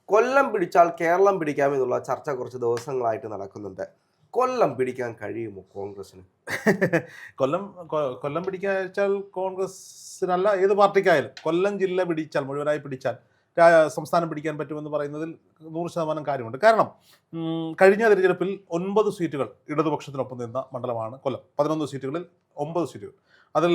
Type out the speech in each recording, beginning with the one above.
കൊല്ലം പിടിച്ചാൽ കേരളം പിടിക്കാമെന്നുള്ള ചർച്ച കുറച്ച് ദിവസങ്ങളായിട്ട് നടക്കുന്നുണ്ട്. കൊല്ലം പിടിക്കാൻ കഴിയുമോ കോൺഗ്രസിന്? കൊല്ലം പിടിക്കാൻ വെച്ചാൽ കോൺഗ്രസിനല്ല, ഏത് പാർട്ടിക്കായാലും കൊല്ലം ജില്ല പിടിച്ചാൽ, മുഴുവനായി പിടിച്ചാൽ സംസ്ഥാനം പിടിക്കാൻ പറ്റുമെന്ന് പറയുന്നതിൽ 100% കാര്യമുണ്ട്. കാരണം കഴിഞ്ഞ തിരഞ്ഞെടുപ്പിൽ 9 സീറ്റുകൾ ഇടതുപക്ഷത്തിനൊപ്പം നിന്ന മണ്ഡലമാണ് കൊല്ലം. 11 സീറ്റുകളിൽ 9 സീറ്റുകൾ. അതിൽ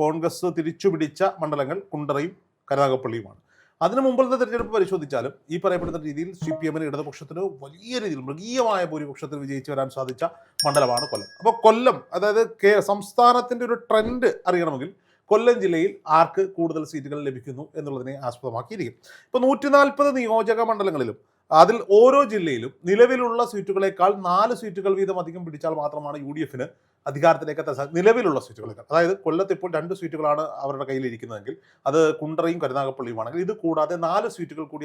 കോൺഗ്രസ് തിരിച്ചു പിടിച്ച മണ്ഡലങ്ങൾ കുണ്ടറയും കരുനാഗപ്പള്ളിയുമാണ്. അതിനു മുമ്പത്തെ തെരഞ്ഞെടുപ്പ് പരിശോധിച്ചാലും ഈ പറയപ്പെടുന്ന രീതിയിൽ CPM-ന് ഇടതുപക്ഷത്തിന് വലിയ രീതിയിൽ മൃഗീയമായ ഭൂരിപക്ഷത്തിൽ വിജയിച്ചു വരാൻ സാധിച്ച മണ്ഡലമാണ് കൊല്ലം. അപ്പോൾ കൊല്ലം, അതായത് സംസ്ഥാനത്തിൻ്റെ ഒരു ട്രെൻഡ് അറിയണമെങ്കിൽ കൊല്ലം ജില്ലയിൽ ആർക്ക് കൂടുതൽ സീറ്റുകൾ ലഭിക്കുന്നു എന്നുള്ളതിനെ ആസ്പദമാക്കിയിരിക്കും. ഇപ്പോൾ 140 നിയോജക മണ്ഡലങ്ങളിലും അതിൽ ഓരോ ജില്ലയിലും നിലവിലുള്ള സീറ്റുകളേക്കാൾ 4 സീറ്റുകൾ വീതം അധികം പിടിച്ചാൽ മാത്രമാണ് UDF-ന് അധികാരത്തിലേക്ക് എത്താൻ സാധിക്കും. നിലവിലുള്ള സീറ്റുകളേക്കാൾ, അതായത് കൊല്ലത്ത് ഇപ്പോൾ 2 സീറ്റുകളാണ് അവരുടെ കയ്യിലിരിക്കുന്നതെങ്കിൽ അത് കുണ്ടറയും കരുനാഗപ്പള്ളിയുമാണെങ്കിൽ ഇത് കൂടാതെ 4 സീറ്റുകൾ കൂടി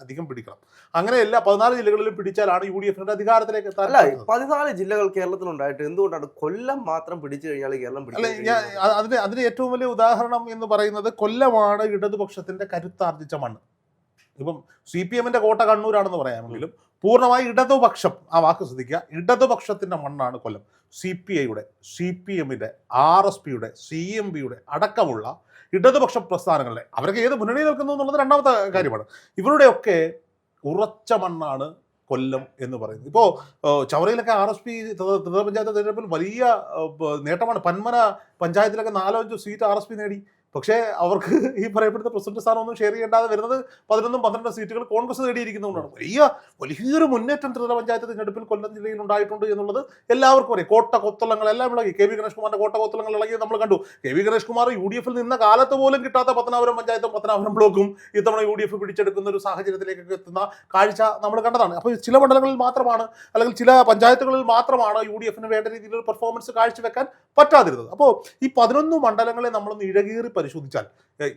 അധികം പിടിക്കണം. അങ്ങനെയല്ല 14 ജില്ലകളിലും പിടിച്ചാലാണ് UDF-ന്റെ അധികാരത്തിലേക്ക് എത്താൻ. 14 ജില്ലകൾ കേരളത്തിലുണ്ടായിട്ട് എന്തുകൊണ്ടാണ് കൊല്ലം മാത്രം പിടിച്ചു കഴിഞ്ഞാൽ കേരളം പിടിക്കും? അതിന് ഏറ്റവും വലിയ ഉദാഹരണം എന്ന് പറയുന്നത് കൊല്ലമാണ് ഇടതുപക്ഷത്തിന്റെ കരുത്താർജിച്ച മണ്ണ്. ഇപ്പം CPM-ന്റെ കോട്ട കണ്ണൂരാണെന്ന് പറയാമെങ്കിലും പൂർണ്ണമായി ഇടതുപക്ഷം, ആ വാക്ക് ശ്രദ്ധിക്കുക, ഇടതുപക്ഷത്തിന്റെ മണ്ണാണ് കൊല്ലം. CPI-യുടെ, CPM-ന്റെ, RSPയുടെ, CMB-യുടെ അടക്കമുള്ള ഇടതുപക്ഷ പ്രസ്ഥാനങ്ങളുടെ, അവരൊക്കെ ഏത് മുന്നണിയിൽ നിൽക്കുന്നു എന്നുള്ളത് രണ്ടാമത്തെ കാര്യമാണ്. ഇവരുടെയൊക്കെ ഉറച്ച മണ്ണാണ് കൊല്ലം എന്ന് പറയുന്നത്. ഇപ്പോൾ ചവറയിലൊക്കെ RSP ത്രിതല പഞ്ചായത്ത് തെരഞ്ഞെടുപ്പിൽ വലിയ നേട്ടമാണ്. പന്മന പഞ്ചായത്തിലൊക്കെ 4-5 സീറ്റ് RSP നേടി. പക്ഷേ അവർക്ക് ഈ പറയപ്പെടുന്ന പ്രസിഡന്റ് സ്ഥാനമൊന്നും ഷെയർ ചെയ്യേണ്ടാതെ വരുന്നത് 11-12 സീറ്റുകൾ കോൺഗ്രസ് നേടിയിരിക്കുന്നതുകൊണ്ടാണ്. വലിയൊരു മുന്നേറ്റം ത്രിതല പഞ്ചായത്ത് തിരഞ്ഞെടുപ്പിൽ കൊല്ലം ജില്ലയിൽ ഉണ്ടായിട്ടുണ്ട് എന്നുള്ളത് എല്ലാവർക്കും അറിയാം. കോട്ട കൊത്തളങ്ങളെല്ലാം ഇളകി. KV ഗണേഷ് കുമാറിന്റെ കോട്ട കൊത്തളങ്ങൾ ഇളകിയത് നമ്മൾ കണ്ടു. KV ഗണേഷ് കുമാർ UDF-ൽ നിന്ന കാലത്ത് പോലും കിട്ടാത്ത പത്തനാപുരം പഞ്ചായത്തും പത്തനാപുരം ബ്ലോക്കും ഇത്തവണ UDF പിടിച്ചെടുക്കുന്ന ഒരു സാഹചര്യത്തിലേക്ക് എത്തുന്ന കാഴ്ച നമ്മൾ കണ്ടതാണ്. അപ്പോൾ ചില മണ്ഡലങ്ങളിൽ മാത്രമാണ്, അല്ലെങ്കിൽ ചില പഞ്ചായത്തുകളിൽ മാത്രമാണ് UDF-ന് വേണ്ട രീതിയിലൊരു പെർഫോമൻസ് കാഴ്ചവെക്കാൻ പറ്റാതിരുന്നത്. അപ്പോൾ ഈ 11 മണ്ഡലങ്ങളെ നമ്മളൊന്ന് ഇഴകീറി പരിശോധിച്ചാൽ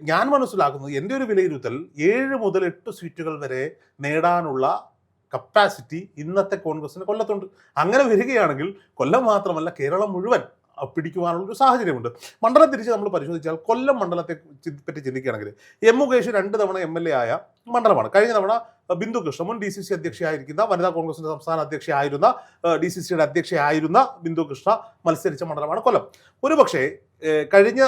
ഞാൻ മനസ്സിലാക്കുന്നത്, എൻ്റെ ഒരു വിലയിരുത്തൽ, 7 മുതൽ 8 സീറ്റുകൾ വരെ നേടാനുള്ള കപ്പാസിറ്റി ഇന്നത്തെ കോൺഗ്രസിന് കൊല്ലത്തുണ്ട്. അങ്ങനെ വരികയാണെങ്കിൽ കൊല്ലം മാത്രമല്ല കേരളം മുഴുവൻ പിടിക്കുവാനുള്ളൊരു സാഹചര്യമുണ്ട്. മണ്ഡലം തിരിച്ച് നമ്മൾ പരിശോധിച്ചാൽ കൊല്ലം മണ്ഡലത്തെ പറ്റി ചിന്തിക്കുകയാണെങ്കിൽ മുകേഷ് 2 തവണ MLA ആയ മണ്ഡലമാണ്. കഴിഞ്ഞ തവണ ബിന്ദു കൃഷ്ണ, മുൻ DCC അധ്യക്ഷയായിരിക്കുന്ന, വനിതാ കോൺഗ്രസിന്റെ സംസ്ഥാന അധ്യക്ഷയായിരുന്ന, DCCയുടെ അധ്യക്ഷയായിരുന്ന ബിന്ദു കൃഷ്ണ മത്സരിച്ച മണ്ഡലമാണ് കൊല്ലം. ഒരുപക്ഷെ കഴിഞ്ഞ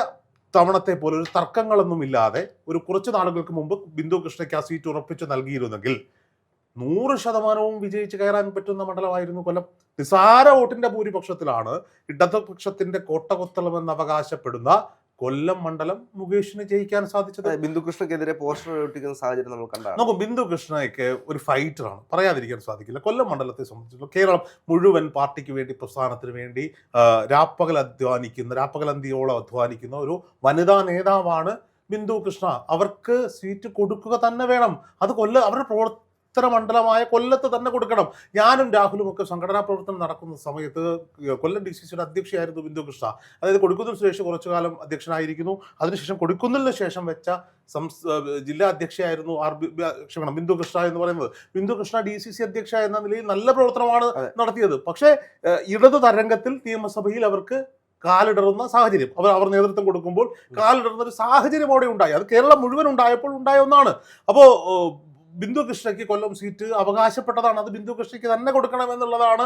തവണത്തെ പോലെ ഒരു തർക്കങ്ങളൊന്നുമില്ലാതെ ഒരു കുറച്ച് നാളുകൾക്ക് മുമ്പ് ബിന്ദു കൃഷ്ണയ്ക്ക് ആ സീറ്റ് ഉറപ്പിച്ച് നൽകിയിരുന്നെങ്കിൽ 100% വിജയിച്ച് കയറാൻ പറ്റുന്ന മണ്ഡലമായിരുന്നു കൊല്ലം. നിസാര വോട്ടിന്റെ ഭൂരിപക്ഷത്തിലാണ് ഇടതുപക്ഷത്തിന്റെ കോട്ടകൊത്തളമെന്ന് അവകാശപ്പെടുന്ന കൊല്ലം മണ്ഡലം മുകേഷിന് ജയിക്കാൻ സാധിച്ചത്. ബിന്ദുകൃഷ്ണക്കെതിരെ പോസ്റ്റർ ഒട്ടിക്കുന്ന സാഹചര്യം നമ്മൾ കണ്ടാണ്. നമുക്ക് ബിന്ദു കൃഷ്ണയ്ക്ക് ഒരു ഫൈറ്ററാണ്, പറയാതിരിക്കാൻ സാധിക്കില്ല. കൊല്ലം മണ്ഡലത്തെ സംബന്ധിച്ചിടത്തോളം കേരളം മുഴുവൻ പാർട്ടിക്ക് വേണ്ടി, പ്രസ്ഥാനത്തിന് വേണ്ടി രാപ്പകലന്തിയോളം അധ്വാനിക്കുന്ന ഒരു വനിതാ നേതാവാണ് ബിന്ദു കൃഷ്ണ. അവർക്ക് സീറ്റ് കൊടുക്കുക തന്നെ വേണം. അത് അവരുടെ മണ്ഡലമായ കൊല്ലത്ത് തന്നെ കൊടുക്കണം. ഞാനും രാഹുലും ഒക്കെ സംഘടനാ പ്രവർത്തനം നടക്കുന്ന സമയത്ത് കൊല്ലം DCCയുടെ അധ്യക്ഷയായിരുന്നു ബിന്ദു കൃഷ്ണ. അതായത് കൊടിക്കുന്നിൽ സുരേഷ് കുറച്ചു കാലം അധ്യക്ഷനായിരിക്കുന്നു. അതിനുശേഷം കൊടിക്കുന്നിലിന് ശേഷം വെച്ച ജില്ലാ അധ്യക്ഷയായിരുന്നു ബിന്ദു കൃഷ്ണ എന്ന് പറയുന്നത്. ബിന്ദു കൃഷ്ണ DCC അധ്യക്ഷ എന്ന നിലയിൽ നല്ല പ്രവർത്തനമാണ് നടത്തിയത്. പക്ഷേ ഇടതു തരംഗത്തിൽ നിയമസഭയിൽ അവർക്ക് കാലിടറുന്ന സാഹചര്യം, അവർ നേതൃത്വം കൊടുക്കുമ്പോൾ കാലിടറുന്ന ഒരു സാഹചര്യം അവിടെ ഉണ്ടായി. അത് കേരളം മുഴുവൻ ഉണ്ടായപ്പോൾ ഉണ്ടായ ഒന്നാണ്. അപ്പോൾ ബിന്ദു കൃഷ്ണയ്ക്ക് കൊല്ലം സീറ്റ് അവകാശപ്പെട്ടതാണ്. അത് ബിന്ദു കൃഷ്ണയ്ക്ക് തന്നെ കൊടുക്കണമെന്നുള്ളതാണ്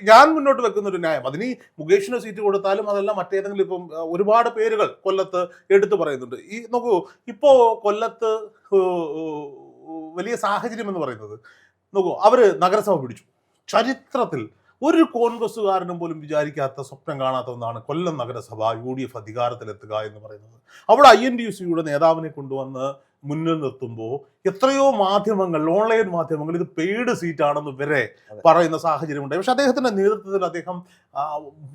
ഞാൻ മുന്നോട്ട് വെക്കുന്ന ഒരു ന്യായം. അതിന് മുകേഷിന് സീറ്റ് കൊടുത്താലും അതല്ല മറ്റേതെങ്കിലും, ഇപ്പം ഒരുപാട് പേരുകൾ കൊല്ലത്ത് എടുത്തു പറയുന്നുണ്ട്. നോക്കൂ, ഇപ്പോ കൊല്ലത്ത് വലിയ സാഹചര്യം എന്ന് പറയുന്നത്, നോക്കൂ, അവര് നഗരസഭ പിടിച്ചു. ചരിത്രത്തിൽ ഒരു കോൺഗ്രസ്സുകാരനും പോലും വിചാരിക്കാത്ത, സ്വപ്നം കാണാത്ത ഒന്നാണ് കൊല്ലം നഗരസഭ UDF അധികാരത്തിലെത്തുക എന്ന് പറയുന്നത്. അവിടെ INTUC-യുടെ നേതാവിനെ കൊണ്ടുവന്ന് മുന്നിൽ നിർത്തുമ്പോൾ എത്രയോ മാധ്യമങ്ങൾ, ഓൺലൈൻ മാധ്യമങ്ങൾ ഇത് പെയ്ഡ് സീറ്റാണെന്ന് വരെ പറയുന്ന സാഹചര്യമുണ്ട്. പക്ഷെ അദ്ദേഹത്തിന്റെ നേതൃത്വത്തിൽ അദ്ദേഹം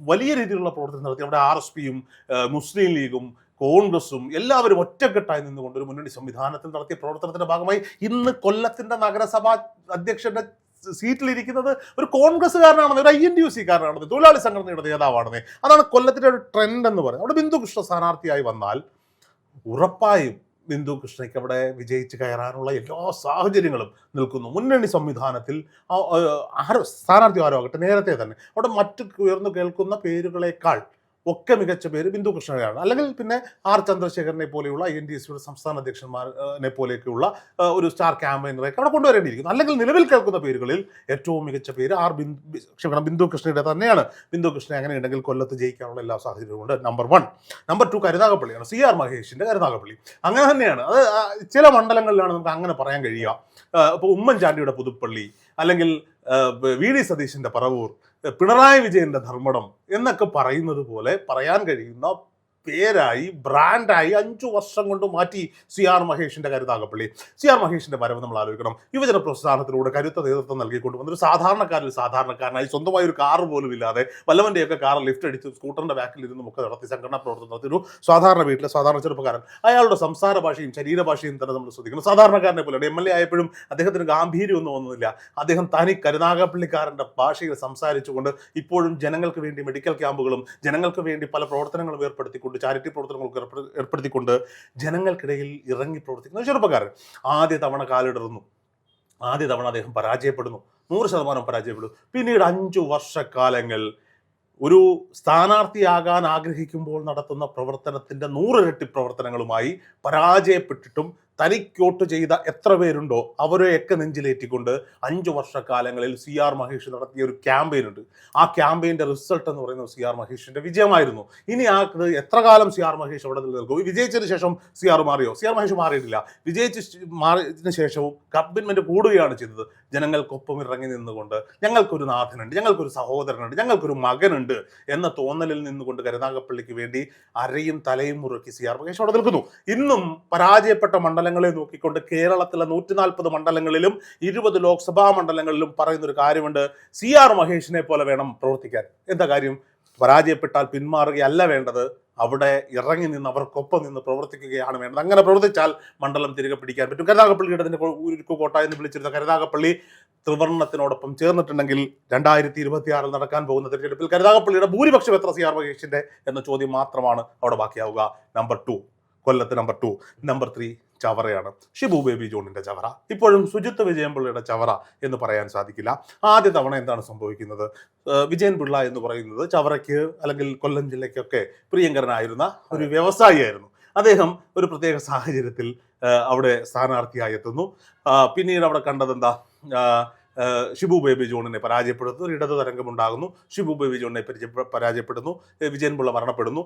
വലിയ രീതിയിലുള്ള പ്രവർത്തനം നടത്തി. അവിടെ RSPയും മുസ്ലിം ലീഗും കോൺഗ്രസും എല്ലാവരും ഒറ്റക്കെട്ടായി നിന്നുകൊണ്ട് ഒരു മുന്നണി സംവിധാനത്തിൽ നടത്തിയ പ്രവർത്തനത്തിന്റെ ഭാഗമായി ഇന്ന് കൊല്ലത്തിന്റെ നഗരസഭാ അധ്യക്ഷന്റെ സീറ്റിലിരിക്കുന്നത് ഒരു കോൺഗ്രസ്സുകാരനാണെന്ന്, ഒരു INTUC-കാരനാണെന്ന്, തൊഴിലാളി സംഘടനയുടെ നേതാവാണെന്ന്. അതാണ് കൊല്ലത്തിന്റെ ഒരു ട്രെൻഡ് എന്ന് പറയുന്നത്. അവിടെ ബിന്ദു കൃഷ്ണ സ്ഥാനാർത്ഥിയായി വന്നാൽ ഉറപ്പായും ബിന്ദു കൃഷ്ണയ്ക്ക് അവിടെ വിജയിച്ച് കയറാനുള്ള എല്ലാ സാഹചര്യങ്ങളും നിൽക്കുന്നു. മുന്നണി സംവിധാനത്തിൽ സ്ഥാനാർത്ഥി ആരോ ആകട്ടെ, നേരത്തെ തന്നെ അവിടെ മറ്റു ഉയർന്നു കേൾക്കുന്ന പേരുകളേക്കാൾ ഒക്കെ മികച്ച പേര് ബിന്ദു കൃഷ്ണയാണ്. അല്ലെങ്കിൽ പിന്നെ ആർ ചന്ദ്രശേഖരനെ പോലെയുള്ള INTSയുടെ സംസ്ഥാന അധ്യക്ഷന്മാരെ പോലെയൊക്കെയുള്ള ഒരു സ്റ്റാർ ക്യാമ്പയിനറൊക്കെ അവിടെ കൊണ്ടുവരേണ്ടിയിരിക്കുന്നു. അല്ലെങ്കിൽ നിലവിൽ കേൾക്കുന്ന പേരുകളിൽ ഏറ്റവും മികച്ച പേര് ബിന്ദു കൃഷ്ണയുടെ തന്നെയാണ്. ബിന്ദു കൃഷ്ണ അങ്ങനെ ഉണ്ടെങ്കിൽ കൊല്ലത്ത് ജയിക്കാനുള്ള എല്ലാ സാഹചര്യവും ഉണ്ട്. നമ്പർ 1. നമ്പർ 2 കരുനാഗപ്പള്ളിയാണ്. CR മഹേഷിന്റെ കരുനാഗപ്പള്ളി. അങ്ങനെ തന്നെയാണ്. അത് ചില മണ്ഡലങ്ങളിലാണ് നമുക്ക് അങ്ങനെ പറയാൻ കഴിയുക. ഇപ്പോൾ ഉമ്മൻചാണ്ടിയുടെ പുതുപ്പള്ളി, അല്ലെങ്കിൽ VD സതീശന്റെ പറവൂർ, പിണറായി വിജയന്റെ ധർമ്മടം എന്നൊക്കെ പറയുന്നത് പോലെ പറയാൻ കഴിയുന്ന പേരായി, ബ്രാൻഡായി 5 വർഷം കൊണ്ട് മാറ്റി CR മഹേഷിന്റെ കരുനാഗപ്പള്ളി. CR മഹേഷിന്റെ വരവ് നമ്മൾ ആലോചിക്കണം. യുവജന പ്രസ്ഥാനത്തിലൂടെ കരുത്ത നേതൃത്വം നൽകിക്കൊണ്ട് വന്നൊരു സാധാരണക്കാരനായി സ്വന്തമായി ഒരു കാർ പോലും ഇല്ലാതെ വല്ലവന്റെയൊക്കെ കാർ ലിഫ്റ്റ് അടിച്ച് സ്കൂട്ടറിന്റെ ബാക്കിൽ ഇരുന്നും ഒക്കെ നടത്തി സംഘടനാ പ്രവർത്തനം നടത്തി ഒരു സാധാരണ വീട്ടിലെ സാധാരണ ചെറുപ്പക്കാരൻ. അയാളുടെ സംസാര ഭാഷയും ശരീരഭാഷയും തന്നെ നമ്മൾ ശ്രദ്ധിക്കണം. സാധാരണക്കാരനെ പോലെയാണ്. MLA ആയപ്പോഴും അദ്ദേഹത്തിന് ഗാംഭീര്യമൊന്നും ഒന്നുമില്ല. അദ്ദേഹം തനി കരുനാഗപ്പള്ളിക്കാരന്റെ ഭാഷയിൽ സംസാരിച്ചുകൊണ്ട് ഇപ്പോഴും ജനങ്ങൾക്ക് വേണ്ടി മെഡിക്കൽ ക്യാമ്പുകളും ജനങ്ങൾക്ക് വേണ്ടി പല പ്രവർത്തനങ്ങളും ഏർപ്പെടുത്തിക്കൊണ്ട്, ചാരിറ്റി പ്രവർത്തനങ്ങൾക്ക് ഏർപ്പെടുത്തിക്കൊണ്ട് ജനങ്ങൾക്കിടയിൽ ഇറങ്ങി പ്രവർത്തിക്കുന്ന ചെറുപ്പക്കാരൻ. ആദ്യ തവണ കാലിടറുന്നു. ആദ്യ തവണ അദ്ദേഹം പരാജയപ്പെടുന്നു. 100% പരാജയപ്പെടും. പിന്നീട് 5 വർഷക്കാലങ്ങൾ ഒരു സ്ഥാനാർത്ഥിയാകാൻ ആഗ്രഹിക്കുമ്പോൾ നടത്തുന്ന പ്രവർത്തനത്തിന്റെ 100 ഇരട്ടി പ്രവർത്തനങ്ങളുമായി പരാജയപ്പെട്ടിട്ടും തനിക്കോട്ട് ചെയ്ത എത്ര പേരുണ്ടോ അവരെയൊക്കെ നെഞ്ചിലേറ്റിക്കൊണ്ട് 5 വർഷക്കാലങ്ങളിൽ CR മഹേഷ് നടത്തിയ ഒരു ക്യാമ്പയിൻ ഉണ്ട്. ആ ക്യാമ്പയിന്റെ റിസൾട്ട് എന്ന് പറയുന്നത് CR മഹേഷിന്റെ വിജയമായിരുന്നു. ഇനി എത്ര കാലം CR മഹേഷ് അവിടെ നിൽക്കും? വിജയിച്ചതിന് ശേഷം CR മാറിയോ? CR മഹേഷ് മാറിയിട്ടില്ല. മാറിയതിനു ശേഷവും കമ്മിറ്റ്മെന്റ് കൂടുകയാണ് ചെയ്തത്. ജനങ്ങൾക്കൊപ്പം ഇറങ്ങി നിന്നുകൊണ്ട് ഞങ്ങൾക്കൊരു നാഥനുണ്ട്, ഞങ്ങൾക്കൊരു സഹോദരനുണ്ട്, ഞങ്ങൾക്കൊരു മകനുണ്ട് എന്ന തോന്നലിൽ നിന്നുകൊണ്ട് കരുനാഗപ്പള്ളിക്ക് വേണ്ടി അരയും തലയും മുറുക്കി CR മഹേഷ് അവിടെ നിൽക്കുന്നു. ഇന്നും പരാജയപ്പെട്ട മണ്ഡലങ്ങളെ നോക്കിക്കൊണ്ട് കേരളത്തിലെ 140 മണ്ഡലങ്ങളിലും 20 ലോക്സഭാ മണ്ഡലങ്ങളിലും പറയുന്നൊരു കാര്യമുണ്ട്: CR മഹേഷിനെ പോലെ വേണം പ്രവർത്തിക്കാൻ. എന്താ കാര്യം? പരാജയപ്പെട്ടാൽ പിന്മാറുകയല്ല വേണ്ടത്, അവിടെ ഇറങ്ങി നിന്ന് അവർക്കൊപ്പം നിന്ന് പ്രവർത്തിക്കുകയാണ് വേണ്ടത്. അങ്ങനെ പ്രവർത്തിച്ചാൽ മണ്ഡലം തിരികെ പിടിക്കാൻ പറ്റും. കരുനാഗപ്പള്ളിയുടെ ഉരുക്കുകോട്ട എന്ന് വിളിച്ചിരുന്ന കരുനാഗപ്പള്ളി ത്രിവർണ്ണത്തിനോടൊപ്പം ചേർന്നിട്ടുണ്ടെങ്കിൽ 2026 നടക്കാൻ പോകുന്ന തിരഞ്ഞെടുപ്പിൽ കരുനാഗപ്പള്ളിയുടെ ഭൂരിപക്ഷം എത്ര CR മഹേഷിന്റെ എന്ന ചോദ്യം മാത്രമാണ് അവിടെ ബാക്കിയാവുക. നമ്പർ 2 കൊല്ലത്ത്. നമ്പർ 2. നമ്പർ 3 ചവറയാണ്. ഷിബു ബേബി ജോണിന്റെ ചവറ. ഇപ്പോഴും സുജിത്ത് വിജയൻപിള്ളയുടെ ചവറ എന്ന് പറയാൻ സാധിക്കില്ല. ആദ്യ തവണ എന്താണ് സംഭവിക്കുന്നത്? വിജയൻപിള്ള എന്ന് പറയുന്നത് ചവറയ്ക്ക് അല്ലെങ്കിൽ കൊല്ലം ജില്ലയ്ക്കൊക്കെ പ്രിയങ്കരനായിരുന്ന ഒരു വ്യവസായിയായിരുന്നു. അദ്ദേഹം ഒരു പ്രത്യേക സാഹചര്യത്തിൽ അവിടെ സ്ഥാനാർത്ഥിയായി എത്തുന്നു. പിന്നീട് അവിടെ കണ്ടതെന്താ? ഷിബു ബേബി ജോണിനെ പരാജയപ്പെടുത്തുന്നു. ഒരു ഇടതു തരംഗമുണ്ടാകുന്നു. ഷിബു ബേബി ജോണിനെ പരാജയപ്പെടുന്നു. വിജയൻപിള്ള മരണപ്പെടുന്നു.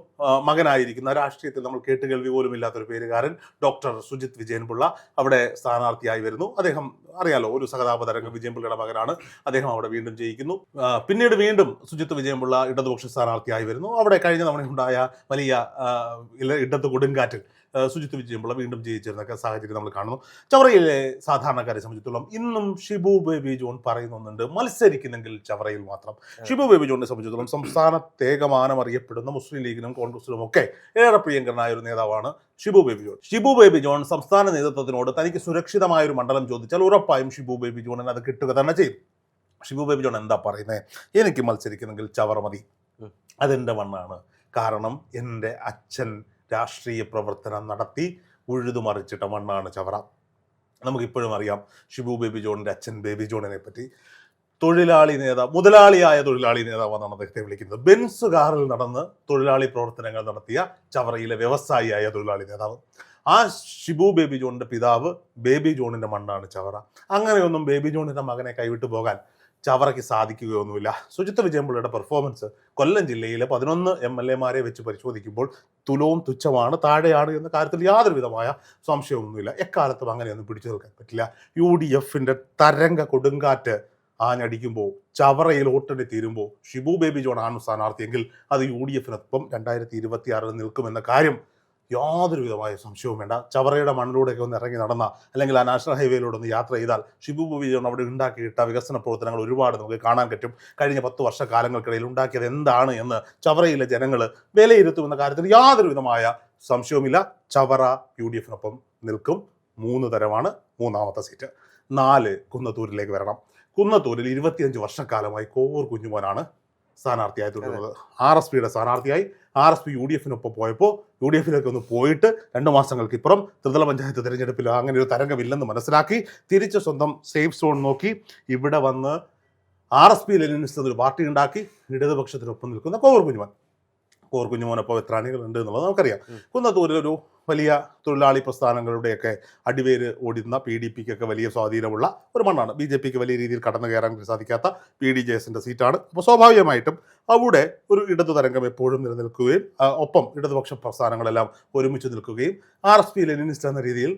മകനായിരിക്കുന്ന രാഷ്ട്രീയത്തിൽ നമ്മൾ കേട്ടുകേൾവി പോലും ഇല്ലാത്തൊരു പേരുകാരൻ ഡോക്ടർ സുജിത് വിജയൻപിള്ള അവിടെ സ്ഥാനാർത്ഥിയായി വരുന്നു. അദ്ദേഹം അറിയാലോ, ഒരു സഹതാപ തരംഗം വിജയൻപിള്ളയുടെ മകനാണ്. അദ്ദേഹം അവിടെ വീണ്ടും ജയിക്കുന്നു. പിന്നീട് വീണ്ടും സുജിത്ത് വിജയൻപിള്ള ഇടതുപക്ഷ സ്ഥാനാർത്ഥിയായി വരുന്നു. അവിടെ കഴിഞ്ഞ തവണയുണ്ടായ വലിയ ഇടത് കൊടുങ്കാറ്റ് സുജിത്ത് വിജയൻപിള്ള വീണ്ടും ജയിച്ചിരുന്ന സാഹചര്യം നമ്മൾ കാണുന്നു. ചവറയിലെ സാധാരണക്കാരെ സംബന്ധിച്ചിടത്തോളം ഇന്നും ഷിബു ബേബി ജോൺ പറയുന്നുണ്ട്, മത്സരിക്കുന്നെങ്കിൽ ചവറയിൽ മാത്രം. ഷിബു ബേബി ജോണിനെ സംബന്ധിച്ചിടത്തോളം സംസ്ഥാനത്തേകമാനം അറിയപ്പെടുന്ന മുസ്ലിം ലീഗിനും കോൺഗ്രസിനും ഒക്കെ ഏറെ പ്രിയങ്കരനായ ഒരു നേതാവാണ് Shibu baby John. Shibu baby John സംസ്ഥാന നേതൃത്വത്തിനോട് തനിക്ക് സുരക്ഷിതമായ ഒരു മണ്ഡലം ചോദിച്ചാൽ ഉറപ്പായും ഷിബു ബേബി ജോണിന് അത് കിട്ടുക തന്നെ ചെയ്യും. ഷിബു ബേബി ജോൺ എന്താ പറയുന്നത്? എനിക്ക് മത്സരിക്കുന്നെങ്കിൽ ചവറ മതി, അതെൻ്റെ മണ്ണാണ്. കാരണം എൻ്റെ അച്ഛൻ രാഷ്ട്രീയ പ്രവർത്തനം നടത്തി ഉഴുതുമറിച്ചിട്ട മണ്ണാണ് ചവറ. നമുക്കിപ്പോഴും അറിയാം ഷിബു ബേബി ജോണിൻ്റെ അച്ഛൻ ബേബി ജോണിനെ പറ്റി. മുതലാളിയായ തൊഴിലാളി നേതാവെന്നാണ് അദ്ദേഹത്തെ വിളിക്കുന്നത്. ബെൻസ് കാറിൽ നടന്ന് തൊഴിലാളി പ്രവർത്തനങ്ങൾ നടത്തിയ ചവറയിലെ വ്യവസായിയായ തൊഴിലാളി നേതാവ്. ആ ഷിബു ബേബി ജോണിൻ്റെ പിതാവ് ബേബി ജോണിൻ്റെ മണ്ണാണ് ചവറ. അങ്ങനെയൊന്നും ബേബി ജോണിൻ്റെ മകനെ കൈവിട്ടു പോകാൻ ചവറയ്ക്ക് സാധിക്കുകയൊന്നുമില്ല. സുജിത്ത് വിജയൻപിള്ളയുടെ പെർഫോമൻസ് കൊല്ലം ജില്ലയിലെ 11 MLA-മാരെ വെച്ച് പരിശോധിക്കുമ്പോൾ തുലവും തുച്ഛമാണ്, താഴെയാണ് എന്ന കാര്യത്തിൽ യാതൊരു വിധമായ സംശയമൊന്നുമില്ല. എക്കാലത്തും അങ്ങനെയൊന്നും പിടിച്ചു നിൽക്കാൻ പറ്റില്ല. UDFന്റെ തരംഗ കൊടുങ്കാറ്റ് ആഞ്ഞടിക്കുമ്പോൾ, ചവറയിൽ വോട്ടെണ്ണി തീരുമ്പോൾ ഷിബു ബേബി ജോൺ ആണ് സ്ഥാനാർത്ഥിയെങ്കിൽ അത് UDFനൊപ്പം 2026 നിൽക്കുമെന്ന കാര്യം യാതൊരു വിധമായ സംശയവും വേണ്ട. ചവറയുടെ മണ്ണിലൂടെയൊക്കെ ഒന്ന് ഇറങ്ങി നടന്ന, അല്ലെങ്കിൽ ആ നാഷണൽ ഹൈവേയിലൂടെ ഒന്ന് യാത്ര ചെയ്താൽ ഷിബു ബേബി ജോൺ അവിടെ ഉണ്ടാക്കിയിട്ട വികസന പ്രവർത്തനങ്ങൾ ഒരുപാട് നമുക്ക് കാണാൻ പറ്റും. കഴിഞ്ഞ 10 വർഷക്കാലങ്ങൾക്കിടയിൽ ഉണ്ടാക്കിയത് എന്താണ് എന്ന് ചവറയിലെ ജനങ്ങൾ വിലയിരുത്തുമെന്ന കാര്യത്തിൽ യാതൊരു വിധമായ സംശയവുമില്ല. ചവറ UDFനൊപ്പം നിൽക്കും. 3 തരമാണ് മൂന്നാമത്തെ സീറ്റ്. 4 കുന്നത്തൂരിലേക്ക് വരണം. കുന്നത്തൂരിൽ 25 വർഷക്കാലമായി കോവൂർ കുഞ്ഞുമോനാണ് സ്ഥാനാർത്ഥിയായി തുടരുന്നത്. RSPയുടെ സ്ഥാനാർത്ഥിയായി. RSP UDFനൊപ്പം പോയപ്പോൾ UDFിലേക്ക് ഒന്ന് പോയിട്ട് 2 മാസങ്ങൾക്ക് ഇപ്പുറം ത്രിതല പഞ്ചായത്ത് തിരഞ്ഞെടുപ്പിൽ അങ്ങനെ ഒരു തരംഗമില്ലെന്ന് മനസ്സിലാക്കി തിരിച്ച് സ്വന്തം സേഫ് സോൺ നോക്കി ഇവിടെ വന്ന് RSP ലെനിനിസ്റ്റ് എന്നൊരു പാർട്ടി ഉണ്ടാക്കി ഇടതുപക്ഷത്തിനൊപ്പം നിൽക്കുന്ന കോവൂർ കുഞ്ഞുമോൻ. കോർ കുഞ്ഞുമോനൊപ്പം എത്രാണികളുണ്ട് എന്നുള്ളത് നമുക്കറിയാം. കുന്നത്തൂരിൽ ഒരു വലിയ തൊഴിലാളി പ്രസ്ഥാനങ്ങളുടെയൊക്കെ അടിവേര് ഓടുന്ന PDPക്കൊക്കെ വലിയ സ്വാധീനമുള്ള ഒരു മണ്ണാണ്. BJPക്ക് വലിയ രീതിയിൽ കടന്നു കയറാൻ സാധിക്കാത്ത PDJSന്റെ സീറ്റാണ്. അപ്പോൾ സ്വാഭാവികമായിട്ടും അവിടെ ഒരു ഇടതു തരംഗം എപ്പോഴും നിലനിൽക്കുകയും ഒപ്പം ഇടതുപക്ഷ പ്രസ്ഥാനങ്ങളെല്ലാം ഒരുമിച്ച് നിൽക്കുകയും RSP ലെനിനിസ്റ്റ് എന്ന രീതിയിൽ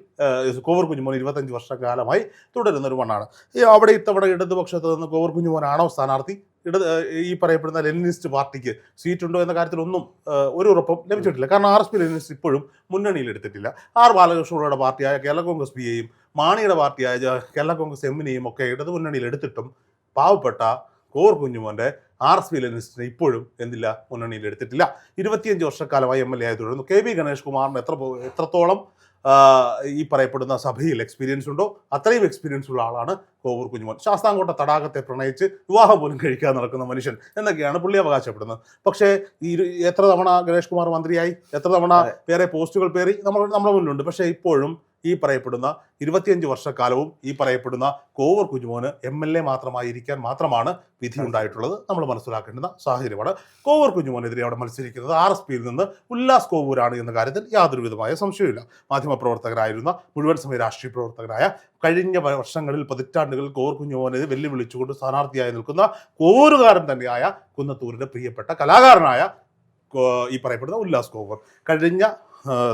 കോവൂർ കുഞ്ഞുമോൻ 25 വർഷക്കാലമായി തുടരുന്ന ഒരു മണ്ണാണ്. അവിടെ ഇത്തവണ ഇടതുപക്ഷത്ത് നിന്ന് കോവൂർ കുഞ്ഞുമോനാണോ സ്ഥാനാർത്ഥി? ഈ പറയപ്പെടുന്ന ലെനിനിസ്റ്റ് പാർട്ടിക്ക് സീറ്റുണ്ടോ എന്ന കാര്യത്തിലൊന്നും ഒരു ഉറപ്പും ലഭിച്ചിട്ടില്ല. കാരണം RSP ലെനിനിസ്റ്റ് ഇപ്പോഴും മുന്നണിയിൽ എടുത്തിട്ടില്ല. ബാലകൃഷ്ണപിള്ളയുടെ പാർട്ടിയായ കേരള കോൺഗ്രസ് പിയെയും മാണിയുടെ പാർട്ടിയായ കേരള കോൺഗ്രസ് എമ്മിനെയും ഒക്കെ ഇടതു മുന്നണിയിൽ എടുത്തിട്ടും പാവപ്പെട്ട കോവൂർ കുഞ്ഞുമോൻ്റെ RSP ലെനിനിസ്റ്റിനെ ഇപ്പോഴും എന്തില്ല, മുന്നണിയിൽ എടുത്തിട്ടില്ല. 25 വർഷക്കാലമായി MLA ആയി തുടരുന്നു. KB ഗണേഷ് കുമാറിന് എത്രത്തോളം ഈ പറയപ്പെടുന്ന സഭയിൽ എക്സ്പീരിയൻസ് ഉണ്ടോ അത്രയും എക്സ്പീരിയൻസ് ഉള്ള ആളാണ് കോവൂർ കുഞ്ഞുമോൻ. ശാസ്താംകോട്ട തടാകത്തെ പ്രണയിച്ച് വിവാഹം പോലും കഴിക്കാൻ നടക്കുന്ന മനുഷ്യൻ എന്നൊക്കെയാണ് പുള്ളി അവകാശപ്പെടുന്നത്. പക്ഷേ എത്ര തവണ ഗണേഷ് കുമാർ മന്ത്രിയായി, എത്ര തവണ വേറെ പോസ്റ്റുകൾ പേറി നമ്മുടെ മുന്നിലുണ്ട്. പക്ഷേ ഇപ്പോഴും ഈ പറയപ്പെടുന്ന 25 വർഷക്കാലവും ഈ പറയപ്പെടുന്ന കോവൂർ കുഞ്ഞുമോന് MLA മാത്രമായിരിക്കാൻ മാത്രമാണ് വിധി ഉണ്ടായിട്ടുള്ളത്. നമ്മൾ മനസ്സിലാക്കേണ്ടുന്ന സാഹചര്യമാണ്. കോവൂർ കുഞ്ഞുമോനെതിരെ അവിടെ മത്സരിക്കുന്നത് RSPയിൽ നിന്ന് ഉല്ലാസ് കോവൂരാണ് എന്ന കാര്യത്തിൽ യാതൊരു വിധമായ സംശയമില്ല. മാധ്യമപ്രവർത്തകരായിരുന്ന, മുഴുവൻ സമയ രാഷ്ട്രീയ പ്രവർത്തകരായ, കഴിഞ്ഞ വർഷങ്ങളിൽ പതിറ്റാണ്ടുകളിൽ കോവൂർ കുഞ്ഞുമോനെ വെല്ലുവിളിച്ചുകൊണ്ട് സ്ഥാനാർത്ഥിയായി നിൽക്കുന്ന കോവൂരുകാരൻ തന്നെയായ കുന്നത്തൂരിന്റെ പ്രിയപ്പെട്ട കലാകാരനായ ഈ പറയപ്പെടുന്ന ഉല്ലാസ് കോവൂർ കഴിഞ്ഞ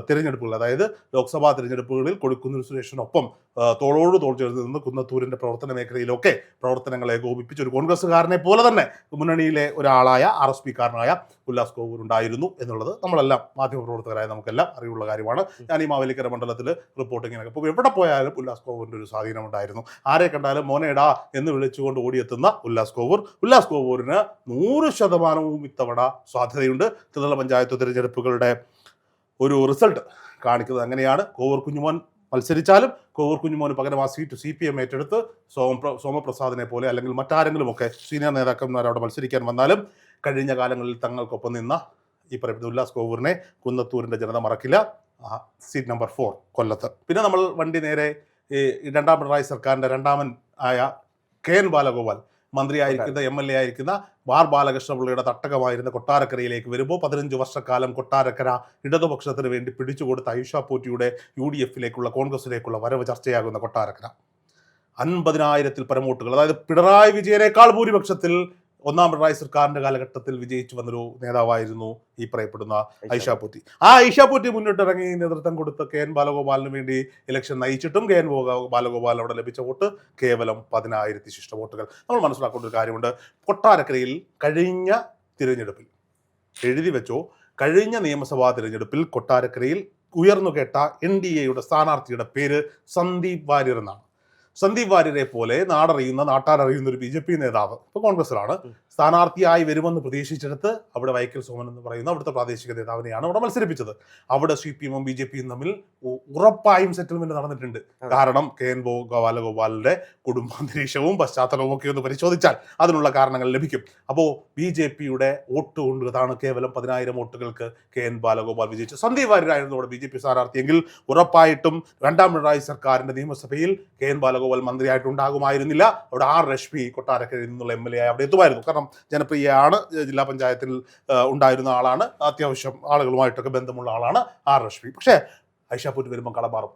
തിരഞ്ഞെടുപ്പുകൾ, അതായത് ലോക്സഭാ തിരഞ്ഞെടുപ്പുകളിൽ കൊടിക്കുന്നിൽ സുരേഷിനൊപ്പം തോളോട് തോൾ ചേർന്ന് നിന്ന് കുന്നത്തൂരിന്റെ പ്രവർത്തന മേഖലയിലൊക്കെ പ്രവർത്തനങ്ങളെ ഏകോപിപ്പിച്ച ഒരു കോൺഗ്രസ്സുകാരനെ പോലെ തന്നെ മുന്നണിയിലെ ഒരാളായ RSPക്കാരനായ ഉല്ലാസ് കോവൂർ ഉണ്ടായിരുന്നു എന്നുള്ളത് നമ്മളെല്ലാം മാധ്യമപ്രവർത്തകരായ നമുക്കെല്ലാം അറിവുള്ള കാര്യമാണ്. ഞാൻ ഈ മാവേലിക്കര മണ്ഡലത്തിൽ റിപ്പോർട്ടിങ്ങിനൊക്കെ ഇപ്പോൾ എവിടെ പോയാലും ഉല്ലാസ് കോവൂരിന്റെ ഒരു സ്വാധീനം ഉണ്ടായിരുന്നു. ആരെ കണ്ടാലും മോനേടാ എന്ന് വിളിച്ചുകൊണ്ട് ഓടിയെത്തുന്ന ഉല്ലാസ് കോവൂരിന് 100% ഇത്തവണ സാധ്യതയുണ്ട്. ത്രിതല പഞ്ചായത്ത് തിരഞ്ഞെടുപ്പുകളുടെ ഒരു റിസൾട്ട് കാണിക്കുന്നത് അങ്ങനെയാണ്. കോവൂർ കുഞ്ഞുമോൻ മത്സരിച്ചാലും കോവൂർ കുഞ്ഞുമോന് പകരം ആ സീറ്റ് CPM ഏറ്റെടുത്ത് സോമപ്രസാദിനെ പോലെ അല്ലെങ്കിൽ മറ്റാരെങ്കിലുമൊക്കെ സീനിയർ നേതാക്കന്മാർ അവിടെ മത്സരിക്കാൻ വന്നാലും കഴിഞ്ഞ കാലങ്ങളിൽ തങ്ങൾക്കൊപ്പം നിന്ന ഈ പറയുന്ന ഉല്ലാസ് കോവൂരിനെ കുന്നത്തൂരിൻ്റെ ജനത മറക്കില്ല. സീറ്റ് നമ്പർ 4 കൊല്ലത്ത്. പിന്നെ നമ്മൾ വണ്ടി നേരെ രണ്ടാം പിണറായി സർക്കാരിൻ്റെ രണ്ടാമൻ ആയ KN ബാലഗോപാൽ മന്ത്രിയായിരിക്കുന്ന MLA ആയിരിക്കുന്ന ബാലകൃഷ്ണപിള്ളയുടെ തട്ടകമായിരുന്ന കൊട്ടാരക്കരയിലേക്ക് വരുമ്പോൾ 15 വർഷക്കാലം കൊട്ടാരക്കര ഇടതുപക്ഷത്തിന് വേണ്ടി പിടിച്ചുകൊടുത്ത ഐഷ പോറ്റിയുടെ UDFിലേക്കുള്ള കോൺഗ്രസിലേക്കുള്ള വരവ് ചർച്ചയാകുന്ന കൊട്ടാരക്കര 50,000-ൽ പരം വോട്ടുകൾ, അതായത് പിണറായി വിജയനേക്കാൾ ഭൂരിപക്ഷത്തിൽ ഒന്നാം പിണറായി സർക്കാരിന്റെ കാലഘട്ടത്തിൽ വിജയിച്ചു വന്നൊരു നേതാവായിരുന്നു ഈ പറയപ്പെടുന്ന ഐഷ പോറ്റി. ഐഷ പോറ്റി മുന്നിട്ടിറങ്ങി നേതൃത്വം കൊടുത്ത് KN ബാലഗോപാലിന് വേണ്ടി ഇലക്ഷൻ നയിച്ചിട്ടും KN ബാലഗോപാൽ അവിടെ ലഭിച്ച വോട്ട് കേവലം 10,000 ശിഷ്ട വോട്ടുകൾ. നമ്മൾ മനസ്സിലാക്കേണ്ട ഒരു കാര്യമുണ്ട്. കൊട്ടാരക്കരയിൽ കഴിഞ്ഞ തിരഞ്ഞെടുപ്പിൽ എഴുതി വെച്ചോ, കഴിഞ്ഞ നിയമസഭാ തിരഞ്ഞെടുപ്പിൽ കൊട്ടാരക്കരയിൽ ഉയർന്നു കേട്ട NDAയുടെ സ്ഥാനാർത്ഥിയുടെ പേര് സന്ദീപ് വാര്യർ എന്നാണ്. സന്ദീപ് വാര്യരെ പോലെ നാട്ടാരറിയുന്ന ഒരു BJP നേതാവ് ഇപ്പോൾ കോൺഗ്രസിലാണ്. സ്ഥാനാർത്ഥിയായി വരുമെന്ന് പ്രതീക്ഷിച്ചെടുത്ത് അവിടെ വൈക്കൽ സോമൻ എന്ന് പറയുന്ന അവിടുത്തെ പ്രാദേശിക നേതാവിനെയാണ് അവിടെ മത്സരിപ്പിച്ചത്. അവിടെ CPM-ഉം BJP-യും തമ്മിൽ ഉറപ്പായും സെറ്റിൽമെന്റ് നടന്നിട്ടുണ്ട്. കാരണം KN ബാലഗോപാലിന്റെ കുടുംബാന്തരീക്ഷവും പശ്ചാത്തലവും ഒക്കെ ഒന്ന് പരിശോധിച്ചാൽ അതിനുള്ള കാരണങ്ങൾ ലഭിക്കും. അപ്പോൾ BJP-യുടെ വോട്ട് കൊണ്ടതാണ് കേവലം 10,000 വോട്ടുകൾക്ക് KN ബാലഗോപാൽ വിജയിച്ചു. സന്ദീപ് വാര്യരായിരുന്നു അവിടെ BJP സ്ഥാനാർത്ഥിയെങ്കിൽ ഉറപ്പായിട്ടും രണ്ടാം പിണറായി സർക്കാരിന്റെ നിയമസഭയിൽ KN ബാലഗോപാൽ മന്ത്രിയായിട്ടുണ്ടാകുമായിരുന്നില്ല. അവിടെ രശ്മി കൊട്ടാരക്കരയിൽ നിന്നുള്ള MLA അവിടെ എത്തുമായിരുന്നു. കാരണം ജനപ്രിയയാണ്, ജില്ലാ പഞ്ചായത്തിൽ ഉണ്ടായിരുന്ന ആളാണ്, അത്യാവശ്യം ആളുകളുമായിട്ടൊക്കെ ബന്ധമുള്ള ആളാണ് രശ്മി. പക്ഷേ ഐഷ പോറ്റി വരുമ്പോൾ കളമാറും.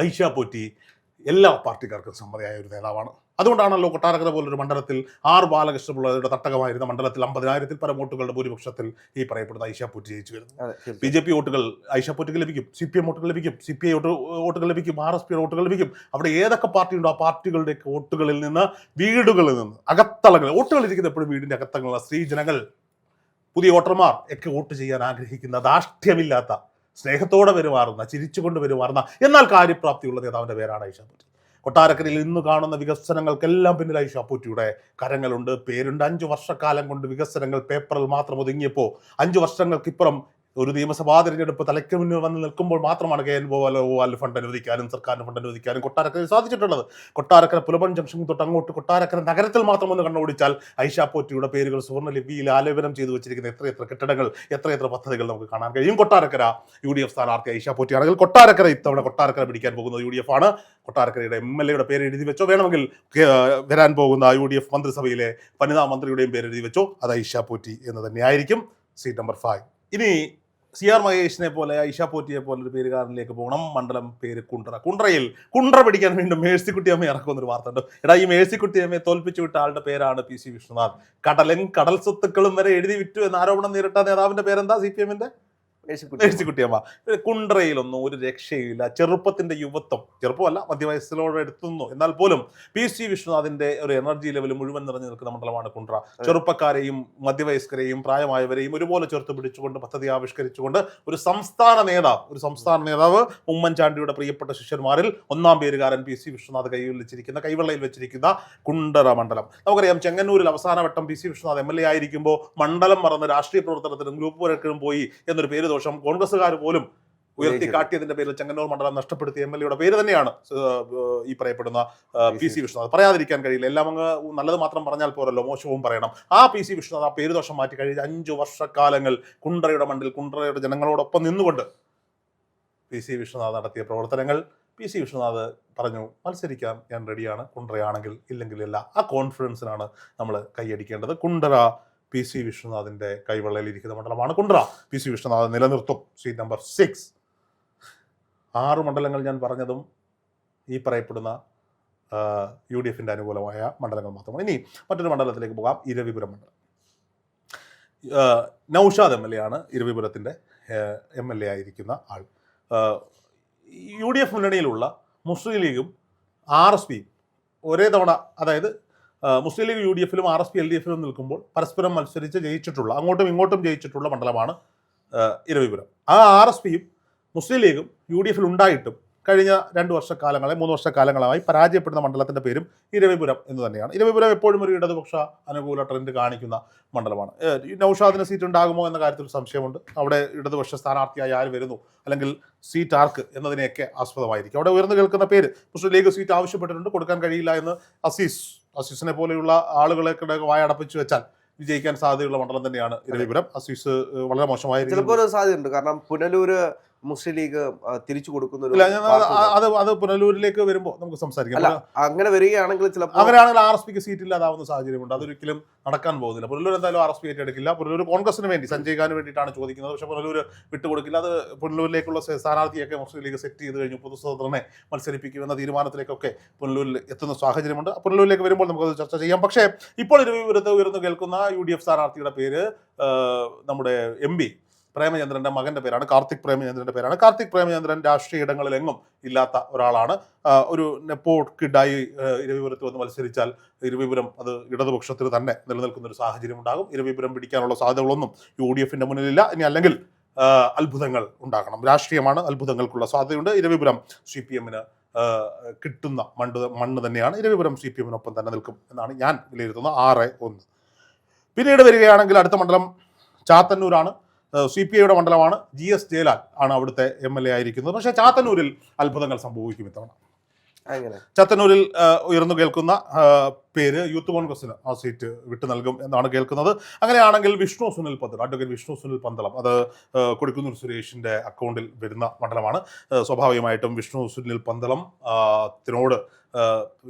ഐഷ പോറ്റി എല്ലാ പാർട്ടിക്കാർക്കും സമ്മതിയായ ഒരു നേതാവാണ്. അതുകൊണ്ടാണല്ലോ കൊട്ടാരക്കര പോലൊരു മണ്ഡലത്തിൽ ബാലകൃഷ്ണപിള്ളയുടെ തട്ടകമായിരുന്ന മണ്ഡലത്തിൽ 50,000-ൽ പരം വോട്ടുകളുടെ ഭൂരിപക്ഷത്തിൽ ഈ പറയപ്പെടുന്ന ഐഷ പോറ്റി ജയിച്ചു വരുന്നത്. BJP വോട്ടുകൾ ഐഷ പോറ്റിക്ക് ലഭിക്കും, CPM വോട്ടുകൾ ലഭിക്കും, CPI വോട്ടുകൾ ലഭിക്കും, RSP വോട്ടുകൾ ലഭിക്കും. അവിടെ ഏതൊക്കെ പാർട്ടിയുണ്ടോ ആ പാർട്ടികളുടെ വോട്ടുകളിൽ നിന്ന്, വീടുകളിൽ നിന്ന്, അകത്തളങ്ങൾ, വോട്ടുകൾ ഇരിക്കുന്ന എപ്പോഴും വീടിന്റെ അകത്തളങ്ങളുള്ള സ്ത്രീജനങ്ങൾ, പുതിയ വോട്ടർമാർ ഒക്കെ വോട്ട് ചെയ്യാൻ ആഗ്രഹിക്കുന്ന, ധാർഷ്ട്യമില്ലാത്ത, സ്നേഹത്തോടെ പെരുമാറുന്ന, ചിരിച്ചുകൊണ്ട് പെരുമാറുന്ന, എന്നാൽ കാര്യപ്രാപ്തിയുള്ള നേതാവിന്റെ പേരാണ് ഐഷ പോറ്റി. കൊട്ടാരക്കരയിൽ ഇന്ന് കാണുന്ന വികസനങ്ങൾക്കെല്ലാം പിന്നിൽ ഐഷ പോറ്റിയുടെ കരങ്ങളുണ്ട്, പേരുണ്ട്. 5 വർഷക്കാലം കൊണ്ട് വികസനങ്ങൾ പേപ്പറിൽ മാത്രം ഒതുങ്ങിയപ്പോൾ 5 വർഷങ്ങൾക്കിപ്പുറം ഒരു നിയമസഭാ തിരഞ്ഞെടുപ്പ് തലയ്ക്ക് മുന്നിൽ വന്ന് നിൽക്കുമ്പോൾ മാത്രമാണ് KN ബാലഗോപാലിന് ഫണ്ട് അനുവദിക്കാനും സർക്കാരിന് ഫണ്ട് അനുവദിക്കാനും കൊട്ടാരക്കരയിൽ സാധിച്ചിട്ടുള്ളത്. കൊട്ടാരക്കര പുലമൺ ജംഗ്ഷൻ തൊട്ട് അങ്ങോട്ട് കൊട്ടാരക്കര നഗരത്തിൽ മാത്രം ഒന്ന് കണ്ണോടിച്ചാൽ ഐഷ പോറ്റിയുടെ പേരുകൾ സുവർണ്ണ ലിപിയിൽ ആലേപനം ചെയ്തു വെച്ചിരിക്കുന്ന എത്രയെത്ര കെട്ടിടങ്ങൾ, എത്രയെത്ര പദ്ധതികൾ നമുക്ക് കാണാൻ കഴിയും. കൊട്ടാരക്കര UDF സ്ഥാനാർത്ഥി ഐഷ പോറ്റിയാണെങ്കിൽ കൊട്ടാരക്കര ഇത്തവണ കൊട്ടാരക്കര പിടിക്കാൻ പോകുന്നത് UDF ആണ്. കൊട്ടാരക്കരയുടെ MLA-യുടെ പേര് എഴുതി വെച്ചോ, വേണമെങ്കിൽ വരാൻ പോകുന്ന UDF മന്ത്രിസഭയിലെ വനിതാ മന്ത്രിയുടെയും പേര് എഴുതി വെച്ചോ, അത് ഐഷ പോറ്റി എന്ന് തന്നെയായിരിക്കും. Seat number 5. ഇനി സി ആർ മഹേഷിനെ പോലെ ഐഷ പോറ്റിയെ പോലെ ഒരു പേരുകാരനിലേക്ക് പോകണം. മണ്ഡലം പേര് കുണ്ട്ര. കുണ്ട്ര പിടിക്കാൻ വീണ്ടും മേഴ്സിക്കുട്ടിയമ്മ ഇറക്കുന്നൊരു വാർത്ത ഉണ്ട്. എടാ, ഈ മേഴ്സിക്കുട്ടിയമ്മയെ തോൽപ്പിച്ചു വിട്ട ആളുടെ പേരാണ് പി സി വിഷ്ണുനാഥ്. കടൽ സ്വത്തുക്കളും വരെ എഴുതി വിറ്റു എന്ന ആരോപണം നേരിട്ട നേതാവിന്റെ പേരെന്താ? CPM-ന്റെ മേഴ്സിക്കുട്ടിയമ്മ. കുണ്ട്രയിലൊന്നും ഒരു രക്ഷയില്ല. ചെറുപ്പത്തിന്റെ യുവത്വം, ചെറുപ്പമല്ല മധ്യവയസ്സിലോട് എടുത്തുന്നു, എന്നാൽ പോലും പി സി വിഷ്ണുനാഥിന്റെ ഒരു എനർജി ലെവൽ മുഴുവൻ നിറഞ്ഞു നിൽക്കുന്ന മണ്ഡലമാണ് കുണ്ട്ര. ചെറുപ്പക്കാരെയും മധ്യവയസ്കരെയും പ്രായമായവരെയും ഒരുപോലെ ചേർത്ത് പിടിച്ചുകൊണ്ട് പദ്ധതി ആവിഷ്കരിച്ചുകൊണ്ട് ഒരു സംസ്ഥാന നേതാവ് ഉമ്മൻചാണ്ടിയുടെ പ്രിയപ്പെട്ട ശിഷ്യന്മാരിൽ ഒന്നാം പേരുകാരൻ പി സി വിഷ്ണുനാഥ് കൈവെള്ളയിൽ വെച്ചിരിക്കുന്ന കുണ്ട്ര മണ്ഡലം. നമുക്കറിയാം, ചെങ്ങന്നൂരിൽ അവസാനവട്ടം പി സി വിഷ്ണുനാഥ് MLA ആയിരിക്കുമ്പോൾ മണ്ഡലം മറന്ന് രാഷ്ട്രീയ പ്രവർത്തനത്തിനും ഗ്രൂപ്പ് വർക്കിനും പോയി എന്നൊരു പേര് ദോഷം കോൺഗ്രസ്സുകാർ പോലും ഉയർത്തി കാട്ടിയതിന്റെ പേരിൽ ചെങ്ങന്നൂർ മണ്ഡലം നഷ്ടപ്പെടുത്തിയ MLA-യുടെ പേര് തന്നെയാണ് ഈ പറയപ്പെടുന്ന പി സി വിഷ്ണുനാഥ്. പറയാതിരിക്കാൻ കഴിയില്ല. എല്ലാം അങ്ങ് നല്ലത് മാത്രം പറഞ്ഞാൽ പോരല്ലോ, മോശവും പറയണം. ആ പി സി വിഷ്ണുനാഥ് ആ പേര് ദോഷം മാറ്റി കഴിഞ്ഞ 5 വർഷക്കാലങ്ങൾ കുണ്ട്രയുടെ മണ്ണിൽ കുണ്ട്രയുടെ ജനങ്ങളോടൊപ്പം നിന്നുകൊണ്ട് പി സി വിഷ്ണുനാഥ് നടത്തിയ പ്രവർത്തനങ്ങൾ. പി സി വിഷ്ണുനാഥ് പറഞ്ഞു, മത്സരിക്കാൻ ഞാൻ റെഡിയാണ്, കുണ്ട്രയാണെങ്കിൽ ഇല്ലെങ്കിൽ ഇല്ല. ആ കോൺഫിഡൻസിനാണ് നമ്മൾ കൈയടിക്കേണ്ടത്. കുണ്ട്ര പി സി വിഷ്ണുനാഥിന്റെ കൈവെള്ളയിൽ ഇരിക്കുന്ന മണ്ഡലമാണ് കുണ്ട്ര. പി സി വിഷ്ണുനാഥ് നിലനിർത്തും. Seat number 6. 6 മണ്ഡലങ്ങൾ ഞാൻ പറഞ്ഞതും ഈ പറയപ്പെടുന്ന UDF-ന്റെ അനുകൂലമായ മണ്ഡലങ്ങൾ മാത്രമാണ്. ഇനി മറ്റൊരു മണ്ഡലത്തിലേക്ക് പോകാം. ഇരവിപുരം മണ്ഡലം. നൗഷാദ് MLA ആണ് ഇരവിപുരത്തിന്റെ MLA ആയിരിക്കുന്ന ആൾ. UDF മുന്നണിയിലുള്ള മുസ്ലിം ലീഗും RSPയും ഒരേ തവണ, അതായത് മുസ്ലിം ലീഗ് UDF-ലും RSP LDF-ലും നിൽക്കുമ്പോൾ പരസ്പരം മത്സരിച്ച് ജയിച്ചിട്ടുള്ള, അങ്ങോട്ടും ഇങ്ങോട്ടും ജയിച്ചിട്ടുള്ള മണ്ഡലമാണ് ഇരവിപുരം. ആ RSPയും മുസ്ലിം ലീഗും UDF-ൽ ഉണ്ടായിട്ടും കഴിഞ്ഞ 3 വർഷക്കാലങ്ങളായി പരാജയപ്പെടുന്ന മണ്ഡലത്തിന്റെ പേരും ഇരവിപുരം എന്ന് തന്നെയാണ്. ഇരവിപുരം എപ്പോഴും ഒരു ഇടതുപക്ഷ അനുകൂല ട്രെൻഡ് കാണിക്കുന്ന മണ്ഡലമാണ്. നൗഷാദിന് സീറ്റ് ഉണ്ടാകുമോ എന്ന കാര്യത്തിൽ സംശയമുണ്ട്. അവിടെ ഇടതുപക്ഷ സ്ഥാനാർത്ഥിയായി ആര് വരുന്നു, അല്ലെങ്കിൽ സീറ്റ് ആർക്ക് എന്നതിനെയൊക്കെ ആസ്പദമായിരിക്കും. അവിടെ ഉയർന്നു കേൾക്കുന്ന പേര്, മുസ്ലിം ലീഗ് സീറ്റ് ആവശ്യപ്പെട്ടിട്ടുണ്ട്, കൊടുക്കാൻ കഴിയില്ല എന്ന് അസീസിനെ പോലെയുള്ള ആളുകളെ വായടപ്പിച്ചു വെച്ചാൽ വിജയിക്കാൻ സാധ്യതയുള്ള മണ്ഡലം തന്നെയാണ് ഇരവിപുരം. അസീസ് വളരെ മോശമായ ചിലപ്പോൾ സാധ്യതയുണ്ട്. കാരണം പുനലൂര് മുസ്ലിം ലീഗ് തിരിച്ചു കൊടുക്കുന്ന അത് പുനലൂരിലേക്ക് വരുമ്പോൾ നമുക്ക് സംസാരിക്കാം. അങ്ങനെ വരികയാണെങ്കിൽ ചിലപ്പോൾ അങ്ങനെയാണെങ്കിൽ RSPക്ക് സീറ്റ് ഇല്ലാതാവുന്ന സാഹചര്യമുണ്ട്. അതൊരിക്കലും നടക്കാൻ പോകുന്നില്ല. പുനലൂർ എന്തായാലും RSP ഏറ്റെടുക്കില്ല. പുനലൂർ കോൺഗ്രസിന് വേണ്ടി, സഞ്ജയ് ഖാന് വേണ്ടിയിട്ടാണ് ചോദിക്കുന്നത്. പക്ഷേ പുനലൂർ വിട്ടുകൊടുക്കില്ല. അത് പുനലൂരിലേക്കുള്ള സ്ഥാനാർത്ഥിയൊക്കെ മുസ്ലിം ലീഗ് സെറ്റ് ചെയ്ത് കഴിഞ്ഞു. പൊതുസ്വതന്ത്രനെ മത്സരിപ്പിക്കുമെന്ന തീരുമാനത്തിലേക്കൊക്കെ പുനലൂരിൽ എത്തുന്ന സാഹചര്യമുണ്ട്. പുനലൂരിലേക്ക് വരുമ്പോൾ നമുക്കത് ചർച്ച ചെയ്യാം. പക്ഷേ ഇപ്പോൾ ഇരവിപുരത്ത് ഉയർന്നു കേൾക്കുന്ന UDF സ്ഥാനാർത്ഥിയുടെ പേര് നമ്മുടെ MP പ്രേമചന്ദ്രന്റെ മകന്റെ പേരാണ്. കാർത്തിക് പ്രേമചന്ദ്രൻ രാഷ്ട്രീയ ഇടങ്ങളിലെങ്ങും ഇല്ലാത്ത ഒരാളാണ്. ഒരു നെപ്പോ കിഡായി ഇരവിപുരത്ത് വന്ന് മത്സരിച്ചാൽ ഇരവിപുരം അത് ഇടതുപക്ഷത്തിന് തന്നെ നിലനിൽക്കുന്ന ഒരു സാഹചര്യം ഉണ്ടാകും. ഇരവിപുരം പിടിക്കാനുള്ള സാധ്യതകളൊന്നും UDF-ന്റെ മുന്നിലില്ല. ഇനി അല്ലെങ്കിൽ അത്ഭുതങ്ങൾ ഉണ്ടാകണം. രാഷ്ട്രീയമാണ്, അത്ഭുതങ്ങൾക്കുള്ള സാധ്യതയുണ്ട്. ഇരവിപുരം CPM-ന് കിട്ടുന്ന മണ്ണ് തന്നെയാണ്. ഇരവിപുരം CPM-നൊപ്പം തന്നെ നിൽക്കും എന്നാണ് ഞാൻ വിലയിരുത്തുന്നത്. 6-1. പിന്നീട് വരികയാണെങ്കിൽ അടുത്ത മണ്ഡലം ചാത്തന്നൂരാണ്. CPI-യുടെ മണ്ഡലമാണ്. GS ജയലാൽ ആണ് അവിടുത്തെ MLA ആയിരിക്കുന്നത്. പക്ഷേ ചാത്തന്നൂരിൽ അത്ഭുതങ്ങൾ സംഭവിക്കും ഇത്തവണ. ചാത്തന്നൂരിൽ ഉയർന്നു കേൾക്കുന്ന പേര് യൂത്ത് കോൺഗ്രസിന് ആ സീറ്റ് വിട്ടു നൽകും എന്നാണ് കേൾക്കുന്നത്. അങ്ങനെയാണെങ്കിൽ അഡ്വക്കേറ്റ് വിഷ്ണു സുനിൽ പന്തളം, അത് കൊടിക്കുന്നിൽ സുരേഷിന്റെ അക്കൗണ്ടിൽ വരുന്ന മണ്ഡലമാണ്. സ്വാഭാവികമായിട്ടും വിഷ്ണു സുനിൽ പന്തളം ത്തിനോട്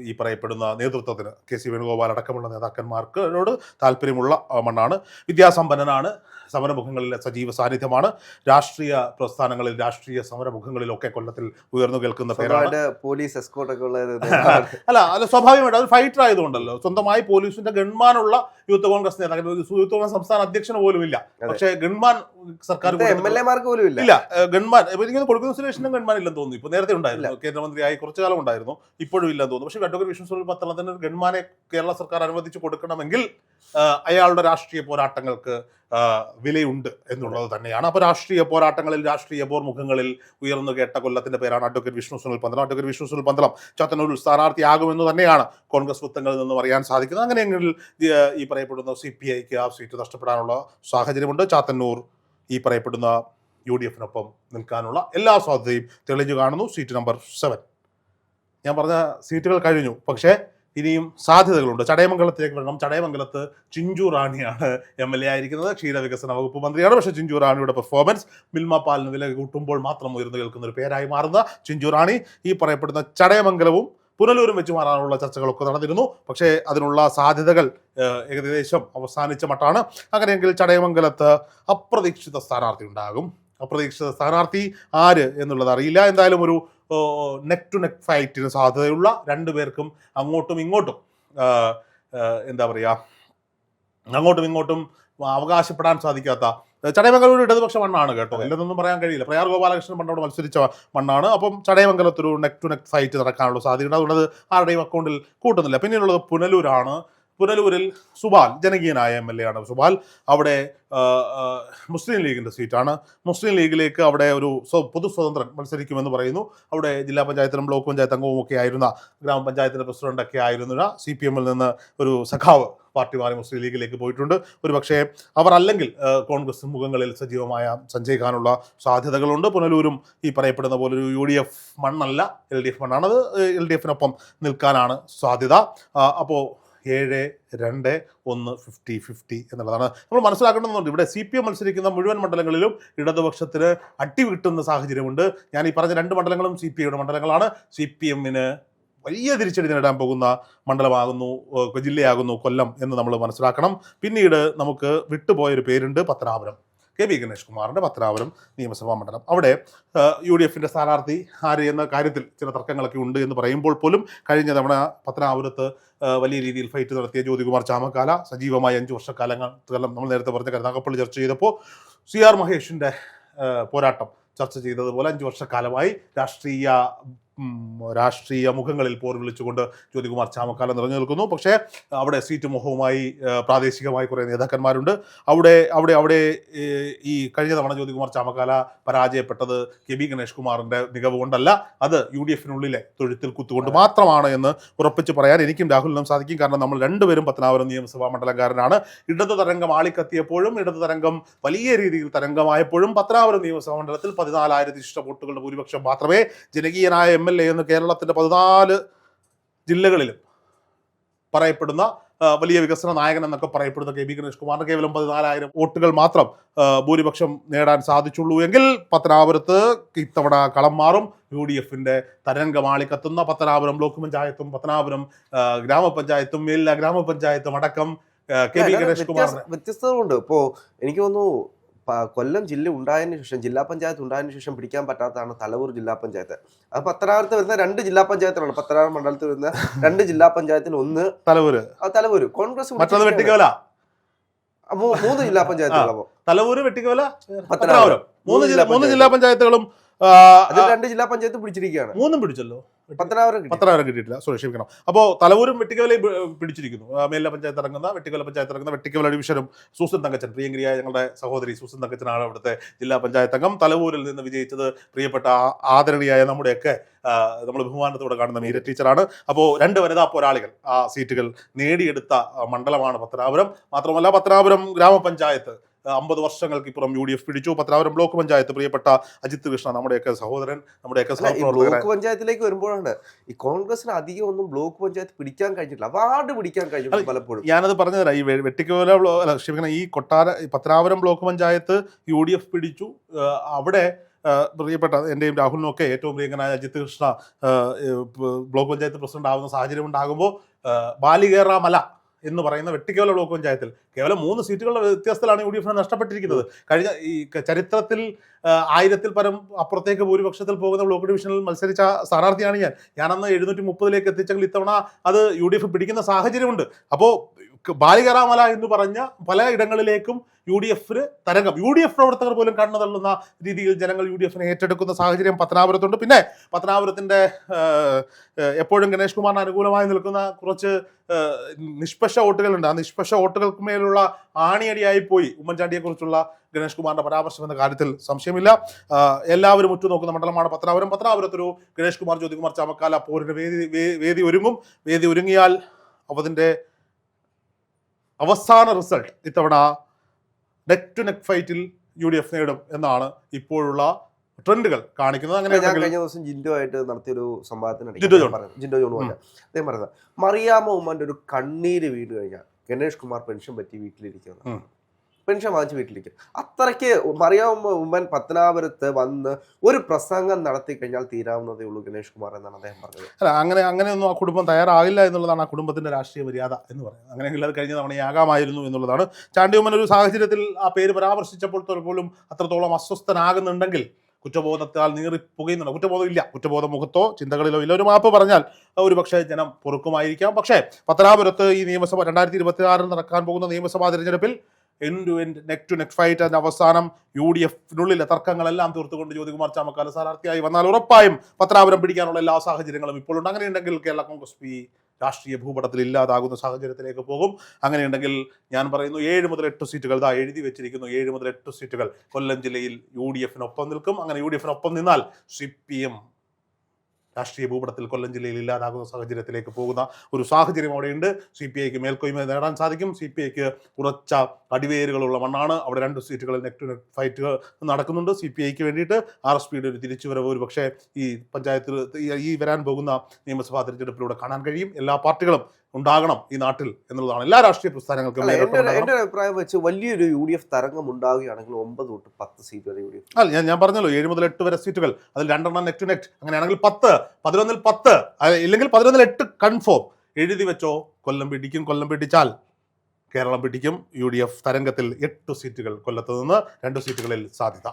ഈ പറയപ്പെടുന്ന നേതൃത്വത്തിന് KC വേണുഗോപാൽ അടക്കമുള്ള നേതാക്കന്മാർക്കോട് താല്പര്യമുള്ള മണ്ണാണ്. വിദ്യാസമ്പന്നനാണ്. സമരമുഖങ്ങളിലെ സജീവ സാന്നിധ്യമാണ്. രാഷ്ട്രീയ പ്രസ്ഥാനങ്ങളിൽ, രാഷ്ട്രീയ സമരമുഖങ്ങളിലൊക്കെ കൊല്ലത്തിൽ ഉയർന്നു കേൾക്കുന്ന പേരാണ്. പോലീസ് എസ്കോർട്ടൊക്കെ അല്ല സ്വാഭാവികമായിട്ട് അത് ഫൈറ്റർ ആയതുകൊണ്ടല്ലോ. സ്വന്തമായി പോലീസിന്റെ ഗൺമാനുള്ള യൂത്ത് കോൺഗ്രസ് നേതാക്കൾ, യൂത്ത് കോൺഗ്രസ് സംസ്ഥാന അധ്യക്ഷന് പോലും ഇല്ല. പക്ഷേ ഗൺമാൻ സർക്കാർ MLA-മാർക്ക് പോലും ഇല്ല. ഗൺമാൻ എനിക്ക് കൊടുക്കുന്ന സുരേഷിനും ഗൺമാൻ ഇല്ലെന്ന് തോന്നുന്നു. ഇപ്പൊ നേരത്തെ ഉണ്ടായിരുന്നു, കേന്ദ്രമന്ത്രിയായി കുറച്ചു കാലം ഉണ്ടായിരുന്നു, ഇപ്പോഴും ഇല്ലെന്ന് തോന്നുന്നു. പക്ഷേ അഡ്വക്കേറ്റ് വിഷ്ണു സുനിൽ പന്തളത്തിന് ഗൺമാനെ കേരള സർക്കാർ അനുവദിച്ചു കൊടുക്കണമെങ്കിൽ അയാളുടെ രാഷ്ട്രീയ പോരാട്ടങ്ങൾക്ക് വിലയുണ്ട് എന്നുള്ളത് തന്നെയാണ്. അപ്പോൾ രാഷ്ട്രീയ പോരാട്ടങ്ങളിൽ, രാഷ്ട്രീയ പോർമുഖങ്ങളിൽ ഉയർന്നു കേട്ട കൊല്ലത്തിന്റെ പേരാണ് അഡ്വക്കേറ്റ് വിഷ്ണു സുനിൽ പന്തളം. അഡ്വക്കേറ്റ് വിഷ്ണു സുനിൽ പന്തളം ചാത്തന്നൂരിൽ സ്ഥാനാർത്ഥിയാകുമെന്ന് തന്നെയാണ് കോൺഗ്രസ് വൃത്തങ്ങളിൽ നിന്നും അറിയാൻ സാധിക്കുന്നത്. അങ്ങനെയെങ്കിൽ ഈ പറയപ്പെടുന്ന CPI-ക്ക് ആ സീറ്റ് നഷ്ടപ്പെടാനുള്ള സാഹചര്യമുണ്ട്. ചാത്തന്നൂർ ഈ പറയപ്പെടുന്ന UDF-നൊപ്പം നിൽക്കാനുള്ള എല്ലാ സാധ്യതയും തെളിഞ്ഞു കാണുന്നു. Seat number 7. ഞാൻ പറഞ്ഞ സീറ്റുകൾ കഴിഞ്ഞു, പക്ഷേ ഇനിയും സാധ്യതകളുണ്ട്. ചടയമംഗലത്തിലേക്ക് വരണം. ചടയമംഗലത്ത് ചിഞ്ചു റാണിയാണ് MLA ആയിരിക്കുന്നത്. ക്ഷീരവികസന വകുപ്പ് മന്ത്രിയാണ്. പക്ഷേ ചിഞ്ചു റാണിയുടെ പെർഫോമൻസ് മിൽമ പാലിന് വില കൂട്ടുമ്പോൾ മാത്രം ഉയർന്നു കേൾക്കുന്ന ഒരു പേരായി മാറുന്ന ചിഞ്ചു റാണി ഈ പറയപ്പെടുന്ന ചടയമംഗലവും പുനലൂരും വെച്ച് മാറാനുള്ള ചർച്ചകളൊക്കെ നടന്നിരുന്നു. പക്ഷേ അതിനുള്ള സാധ്യതകൾ ഏകദേശം അവസാനിച്ച മട്ടാണ്. അങ്ങനെയെങ്കിൽ ചടയമംഗലത്ത് അപ്രതീക്ഷിത സ്ഥാനാർത്ഥി ഉണ്ടാകും. അപ്രതീക്ഷിത സ്ഥാനാർത്ഥി ആര് എന്നുള്ളത് അറിയില്ല. എന്തായാലും ഒരു നെക്ക് ടു നെക്ക് ഫൈറ്റിന് സാധ്യതയുള്ള രണ്ടുപേർക്കും അങ്ങോട്ടും ഇങ്ങോട്ടും എന്താ പറയുക, അങ്ങോട്ടും ഇങ്ങോട്ടും അവകാശപ്പെടാൻ സാധിക്കാത്ത ചടയമംഗലം ഇടതുപക്ഷ മണ്ണാണ് കേട്ടോ, ഇല്ലെന്നൊന്നും പറയാൻ കഴിയില്ല. പ്രയാർ ഗോപാലകൃഷ്ണൻ മണ്ണോട് മത്സരിച്ച മണ്ണാണ്. അപ്പം ചടയമംഗലത്തൊരു നെക്ക് ടു നെക്ക് ഫൈറ്റ് നടക്കാനുള്ള സാധ്യത അതുള്ളത് ആരുടെയും അക്കൗണ്ടിൽ കൂട്ടുന്നില്ല. പിന്നെയുള്ളത് പുനലൂരാണ്. പുനലൂരിൽ സുബാൽ ജനകീയനായ MLA ആണ് സുബാൽ. അവിടെ മുസ്ലിം ലീഗിൻ്റെ സീറ്റാണ്. മുസ്ലിം ലീഗിലേക്ക് അവിടെ ഒരു പൊതു സ്വതന്ത്രൻ മത്സരിക്കുമെന്ന് പറയുന്നു. അവിടെ ജില്ലാ പഞ്ചായത്തിലും ബ്ലോക്ക് പഞ്ചായത്ത് അംഗവും ഒക്കെ ആയിരുന്ന, ഗ്രാമപഞ്ചായത്തിൻ്റെ പ്രസിഡന്റൊക്കെ ആയിരുന്ന CPM-ൽ നിന്ന് ഒരു സഖാവ് പാർട്ടി മാറി മുസ്ലിം ലീഗിലേക്ക് പോയിട്ടുണ്ട്. ഒരു പക്ഷേ അവർ അല്ലെങ്കിൽ കോൺഗ്രസ് മുഖങ്ങളിൽ സജീവമായ സഞ്ചയിക്കാനുള്ള സാധ്യതകളുണ്ട്. പുനലൂരും ഈ പറയപ്പെടുന്ന പോലെ ഒരു UDF മണ്ണല്ല, LDF മണ്ണാണ്. അത് LDF-നൊപ്പം നിൽക്കാനാണ് സാധ്യത. അപ്പോൾ 7-2-1 50-50 എന്നുള്ളതാണ് നമ്മൾ മനസ്സിലാക്കേണ്ടതുണ്ട്. ഇവിടെ CPM മത്സരിക്കുന്ന മുഴുവൻ മണ്ഡലങ്ങളിലും ഇടതുപക്ഷത്തിന് അടി കിട്ടുന്ന സാഹചര്യമുണ്ട്. ഞാൻ ഈ പറഞ്ഞ 2 മണ്ഡലങ്ങളും CPIയുടെ മണ്ഡലങ്ങളാണ്. CPM-ന് വലിയ തിരിച്ചടി നേടാൻ പോകുന്ന മണ്ഡലമാകുന്നു, ജില്ലയാകുന്നു കൊല്ലം എന്ന് നമ്മൾ മനസ്സിലാക്കണം. പിന്നീട് നമുക്ക് വിട്ടുപോയൊരു പേരുണ്ട്, പത്തനാപുരം. KB ഗണേഷ് കുമാറിൻ്റെ പത്തനാപുരം നിയമസഭാ മണ്ഡലം. അവിടെ UDF-ൻ്റെ സ്ഥാനാർത്ഥി ആര് എന്ന കാര്യത്തിൽ ചില തർക്കങ്ങളൊക്കെ ഉണ്ട് എന്ന് പറയുമ്പോൾ പോലും കഴിഞ്ഞ തവണ പത്തനാപുരത്ത് വലിയ രീതിയിൽ ഫൈറ്റ് നടത്തിയ ജ്യോതികുമാർ ചാമക്കാല സജീവമായ 5 വർഷക്കാലങ്ങൾ നമ്മൾ നേരത്തെ പറഞ്ഞ കരുനാഗപ്പള്ളി ചർച്ച ചെയ്തപ്പോൾ CR മഹേഷിൻ്റെ പോരാട്ടം ചർച്ച ചെയ്തതുപോലെ 5 വർഷക്കാലമായി രാഷ്ട്രീയ മുഖങ്ങളിൽ പോർ വിളിച്ചുകൊണ്ട് ജ്യോതികുമാർ ചാമക്കാല നിറഞ്ഞു നിൽക്കുന്നു. പക്ഷേ അവിടെ സീറ്റ് മോഹവുമായി പ്രാദേശികമായി കുറേ നേതാക്കന്മാരുണ്ട്. അവിടെ ഈ കഴിഞ്ഞ തവണ ജ്യോതികുമാർ ചാമക്കാല പരാജയപ്പെട്ടത് KB ഗണേഷ് കുമാറിൻ്റെ മികവ് കൊണ്ടല്ല, അത് UDF-നുള്ളിലെ തൊഴുത്തിൽ കുത്തുകൊണ്ട് മാത്രമാണ് എന്ന് ഉറപ്പിച്ച് പറയാൻ എനിക്കും രാഹുലിനും സാധിക്കും. കാരണം നമ്മൾ രണ്ടുപേരും പത്തനാപുരം നിയമസഭാ മണ്ഡലക്കാരനാണ്. ഇടതു തരംഗം ആളിക്കത്തിയപ്പോഴും ഇടതു തരംഗം വലിയ രീതിയിൽ തരംഗമായപ്പോഴും പത്തനാപുരം നിയമസഭാ മണ്ഡലത്തിൽ 14,000 ഇഷ്ട വോട്ടുകളുടെ ഭൂരിപക്ഷം മാത്രമേ ജനകീയനായ MLA എന്ന് കേരളത്തിൻ്റെ 14 ജില്ലകളിലും പറയപ്പെടുന്ന വലിയ വികസന നായകൻ എന്നൊക്കെ പറയപ്പെടുന്ന KB ഗണേഷ് കുമാറിന് കേവലം 14,000 വോട്ടുകൾ മാത്രം ഭൂരിപക്ഷം നേടാൻ സാധിച്ചുള്ളൂ എങ്കിൽ പത്തനാപുരത്ത് ഇത്തവണ കളം മാറും. UDF-ന്റെ തരംഗമാളി കത്തുന്ന പത്തനാപുരം ബ്ലോക്ക് പഞ്ചായത്തും പത്തനാപുരം ഗ്രാമപഞ്ചായത്തും എല്ലാ ഗ്രാമപഞ്ചായത്തും അടക്കം KB ഗണേഷ് കുമാറിന് വ്യത്യസ്തതകളുണ്ട്. ഇപ്പോൾ എനിക്ക് തോന്നുന്നു കൊല്ലം ജില്ല ഉണ്ടായതിനു ശേഷം, ജില്ലാ പഞ്ചായത്ത് ഉണ്ടായതിനു ശേഷം പിടിക്കാൻ പറ്റാത്തതാണ് തലവൂർ ജില്ലാ പഞ്ചായത്ത്. അത് പത്തനാപുരത്ത് വരുന്ന 2 ജില്ലാ പഞ്ചായത്തുകളാണ്. പത്തനാപുരം മണ്ഡലത്തിൽ വരുന്ന 2 ജില്ലാ പഞ്ചായത്തിൽ ഒന്ന് തലവൂര് കോൺഗ്രസ്, 3 ജില്ലാ പഞ്ചായത്തുകളാണ്. തലവൂര്, വെട്ടിക്കോല, പത്തനാപുരം 3 ജില്ലാ പഞ്ചായത്തുകളും 2 ജില്ലാ പഞ്ചായത്ത് പിടിച്ചിരിക്കുകയാണ്. 3 പിടിച്ചല്ലോ, പത്തനാപുരം കിട്ടിയിട്ടില്ല. സോറി, ക്ഷമിക്കണം. അപ്പോൾ തലവൂരും വെട്ടിക്കവലയും പിടിച്ചിരിക്കുന്നു. മേല പഞ്ചായത്ത് ഇറങ്ങുന്ന വെട്ടിക്കവല ഡിവിഷനും സൂസൻ തങ്കച്ചൻ, പ്രിയങ്കരിയായ ഞങ്ങളുടെ സഹോദരി സൂസൻ തങ്കച്ചനാണ് അവിടുത്തെ ജില്ലാ പഞ്ചായത്ത് അംഗം. തലവൂരിൽ നിന്ന് വിജയിച്ചത് പ്രിയപ്പെട്ട ആദരണീയായ നമ്മുടെയൊക്കെ നമ്മൾ ബഹുമാനത്തോടെ കാണുന്ന മീര ടീച്ചറാണ്. അപ്പോൾ 2 വനിതാ പോരാളികൾ ആ സീറ്റുകൾ നേടിയെടുത്ത മണ്ഡലമാണ് പത്തനാപുരം. മാത്രമല്ല പത്തനാപുരം ഗ്രാമപഞ്ചായത്ത് 50 വർഷങ്ങൾക്കിപ്പുറം UDF പിടിച്ചു. പത്തനാപുരം ബ്ലോക്ക് പഞ്ചായത്ത് പ്രിയപ്പെട്ട അജിത് കൃഷ്ണ, നമ്മുടെയൊക്കെ സഹോദരൻ, നമ്മുടെയൊക്കെ ബ്ലോക്ക് പഞ്ചായത്തിലേക്ക് വരുമ്പോഴാണ് ഈ കോൺഗ്രസിന് അധികം ഒന്നും ബ്ലോക്ക് പഞ്ചായത്ത് പിടിക്കാൻ കഴിഞ്ഞിട്ടില്ല, അവാർഡ് പിടിക്കാൻ കഴിഞ്ഞിട്ടില്ല പലപ്പോഴും. ഞാനത് പറഞ്ഞുതരാം. ഈ വെട്ടിക്കോല ക്ഷമിക്കണം, ഈ പത്തനാപുരം ബ്ലോക്ക് പഞ്ചായത്ത് UDF പിടിച്ചു. അവിടെ പ്രിയപ്പെട്ട എൻ്റെയും രാഹുലിനും ഒക്കെ ഏറ്റവും പ്രിയങ്കനായ അജിത് കൃഷ്ണ ബ്ലോക്ക് പഞ്ചായത്ത് പ്രസിഡന്റ് ആവുന്ന സാഹചര്യം ഉണ്ടാകുമ്പോൾ ബാലികേറാമല എന്ന് പറയുന്ന വെട്ടിക്കോല ബ്ലോക്ക് പഞ്ചായത്തിൽ കേവലം 3 സീറ്റുകളുടെ വ്യത്യാസത്തിലാണ് UDF-ന് നഷ്ടപ്പെട്ടിരിക്കുന്നത്. കഴിഞ്ഞ ഈ ചരിത്രത്തിൽ 1000-ൽ പരം അപ്പുറത്തേക്ക് ഭൂരിപക്ഷത്തിൽ പോകുന്ന ബ്ലോക്ക് ഡിവിഷനിൽ മത്സരിച്ച സ്ഥാനാർത്ഥിയാണ് ഞാനന്ന് 730-ലേക്ക് എത്തിച്ചെങ്കിൽ ഇത്തവണ അത് UDF പിടിക്കുന്ന സാഹചര്യമുണ്ട്. അപ്പോൾ ബാലികേറാമല എന്ന് പറഞ്ഞ പല ഇടങ്ങളിലേക്കും UDF-ന് തരംഗം, UDF പ്രവർത്തകർ പോലും കണ്ണു തള്ളുന്ന രീതിയിൽ ജനങ്ങൾ UDF-നെ ഏറ്റെടുക്കുന്ന സാഹചര്യം പത്തനാപുരത്തുണ്ട്. പിന്നെ പത്തനാപുരത്തിൻ്റെ എപ്പോഴും ഗണേഷ് കുമാറിന് അനുകൂലമായി നിൽക്കുന്ന കുറച്ച് നിഷ്പക്ഷ വോട്ടുകളുണ്ട്. ആ നിഷ്പക്ഷ വോട്ടുകൾക്ക് മേലുള്ള ആണിയടിയായി പോയി ഉമ്മൻചാണ്ടിയെക്കുറിച്ചുള്ള ഗണേഷ് കുമാറിന്റെ പരാമർശം എന്ന കാര്യത്തിൽ സംശയമില്ല. എല്ലാവരും ഉറ്റുനോക്കുന്ന മണ്ഡലമാണ് പത്തനാപുരം. പത്തനാപുരത്തൊരു ഗണേഷ് കുമാർ, ജ്യോതികുമാർ ചാമക്കാല പോരിന് വേദി ഒരുങ്ങും. വേദി ഒരുങ്ങിയാൽ അതിൻ്റെ അവസാന റിസൾട്ട് ഇത്തവണ നെക്ക് ടു നെക്ക് ഫൈറ്റിൽ UDF നേടും എന്നാണ് ഇപ്പോഴുള്ള ട്രെൻഡുകൾ കാണിക്കുന്നത്. അങ്ങനെ ഞാൻ കഴിഞ്ഞ ദിവസം ജിൻഡോ ആയിട്ട് നടത്തിയൊരു സംവാദത്തിനിടയിൽ ജിൻഡോ ജോണുമായിട്ട് അദ്ദേഹം പറഞ്ഞത്, മറിയാമ്മ ഉമ്മന്റെ ഒരു കണ്ണീര് വീട് കഴിഞ്ഞാൽ ഗണേഷ് കുമാർ പെൻഷൻ പറ്റി വീട്ടിലിരിക്കുന്നത്. പെൻഷൻ വാങ്ങിച്ച് വീട്ടിലിരിക്കും. അത്രയ്ക്ക് മറിയാം ഉമ്മൻ പത്തനാപുരത്ത് വന്ന് ഒരു പ്രസംഗം നടത്തി കഴിഞ്ഞാൽ തീരാവുന്നതേ ഉള്ളൂ ഗണേഷ് കുമാർ എന്നാണ് അദ്ദേഹം പറഞ്ഞത്. അല്ല, അങ്ങനെയൊന്നും ആ കുടുംബം തയ്യാറാകില്ല എന്നുള്ളതാണ് ആ കുടുംബത്തിന്റെ രാഷ്ട്രീയ മര്യാദ എന്ന് പറയുന്നത്. അങ്ങനെയെങ്കിൽ അത് കഴിഞ്ഞ തവണയാകാമായിരുന്നു എന്നുള്ളതാണ്. ചാണ്ടി ഉമ്മൻ ഒരു സാഹചര്യത്തിൽ ആ പേര് പരാമർശിച്ചപ്പോൾ പോലും അത്രത്തോളം അസ്വസ്ഥനാകുന്നുണ്ടെങ്കിൽ കുറ്റബോധത്താൽ നീറിപ്പുകയുന്നുണ്ട്. കുറ്റബോധം ഇല്ല, കുറ്റബോധം മുഖത്തോ ചിന്തകളിലോ ഇല്ല. ഒരു മാപ്പ് പറഞ്ഞാൽ ഒരു പക്ഷേ ജനം പൊറുക്കുമായിരിക്കാം. പക്ഷേ പത്തനാപുരത്ത് ഈ നിയമസഭ 2026 നടക്കാൻ പോകുന്ന നിയമസഭാ തിരഞ്ഞെടുപ്പിൽ end to end neck to neck fight, അതിന്റെ അവസാനം UDF-നുള്ളിലെ തർക്കങ്ങളെല്ലാം തീർത്തുകൊണ്ട് ജ്യോതികുമാർ ചാമക്കാല സ്ഥാനാർത്ഥിയായി വന്നാൽ ഉറപ്പായും പത്തനാപുരം പിടിക്കാനുള്ള എല്ലാ സാഹചര്യങ്ങളും ഇപ്പോഴുണ്ട്. അങ്ങനെയുണ്ടെങ്കിൽ കേരള കോൺഗ്രസ് പി രാഷ്ട്രീയ ഭൂപടത്തിൽ ഇല്ലാതാകുന്ന സാഹചര്യത്തിലേക്ക് പോകും. അങ്ങനെയുണ്ടെങ്കിൽ ഞാൻ പറയുന്നു 7 മുതൽ 8 സീറ്റുകൾ എഴുതി വെച്ചിരിക്കുന്നു. 7 മുതൽ 8 സീറ്റുകൾ കൊല്ലം ജില്ലയിൽ UDF-നൊപ്പം നിൽക്കും. അങ്ങനെ UDF-നൊപ്പം നിന്നാൽ CPM രാഷ്ട്രീയ ഭൂപടത്തിൽ കൊല്ലം ജില്ലയിൽ ഇല്ലാതാകുന്ന സാഹചര്യത്തിലേക്ക് പോകുന്ന ഒരു സാഹചര്യം അവിടെയുണ്ട്. CPIക്ക് മേൽക്കോയ്മ നേടാൻ സാധിക്കും. CPIക്ക് ഉറച്ച അടിവേരുകളുള്ള മണ്ണാണ്. അവിടെ 2 സീറ്റുകളിൽ നെക്ക് ടു നെക്ക് ഫൈറ്റ് നടക്കുന്നുണ്ട്. CPIക്ക് വേണ്ടിയിട്ട് RSPയുടെ ഒരു തിരിച്ചുവരവ് ഒരു പക്ഷേ ഈ പഞ്ചായത്തിൽ ഈ വരാൻ പോകുന്ന നിയമസഭാ തിരഞ്ഞെടുപ്പിലൂടെ കാണാൻ കഴിയും. എല്ലാ പാർട്ടികളും ഉണ്ടാകണം ഈ നാട്ടിൽ എന്നുള്ളതാണ് എല്ലാ രാഷ്ട്രീയ പ്രസ്ഥാനങ്ങൾക്കും. എന്റെ അഭിപ്രായം വെച്ച് വലിയൊരു UDF തരംഗം ഉണ്ടാവുകയാണെങ്കിൽ 9 തൊട്ട് 10 സീറ്റ് വരെ UDF. അല്ല, ഞാൻ പറഞ്ഞല്ലോ 7 മുതൽ 8 വരെ സീറ്റുകൾ, അതിൽ 2 നെക്ക് ടു നെക്ക്. അങ്ങനെയാണെങ്കിൽ 10, 11-ൽ 10 ഇല്ലെങ്കിൽ 11-ൽ 8 കൺഫേം എഴുതി വെച്ചോ. കൊല്ലം പിടിക്കും. കൊല്ലം പിടിച്ചാൽ കേരളം പിടിക്കും. UDF തരംഗത്തിൽ 8 സീറ്റുകൾ കൊല്ലത്ത് നിന്ന് 2 സീറ്റുകളിൽ സാധ്യത.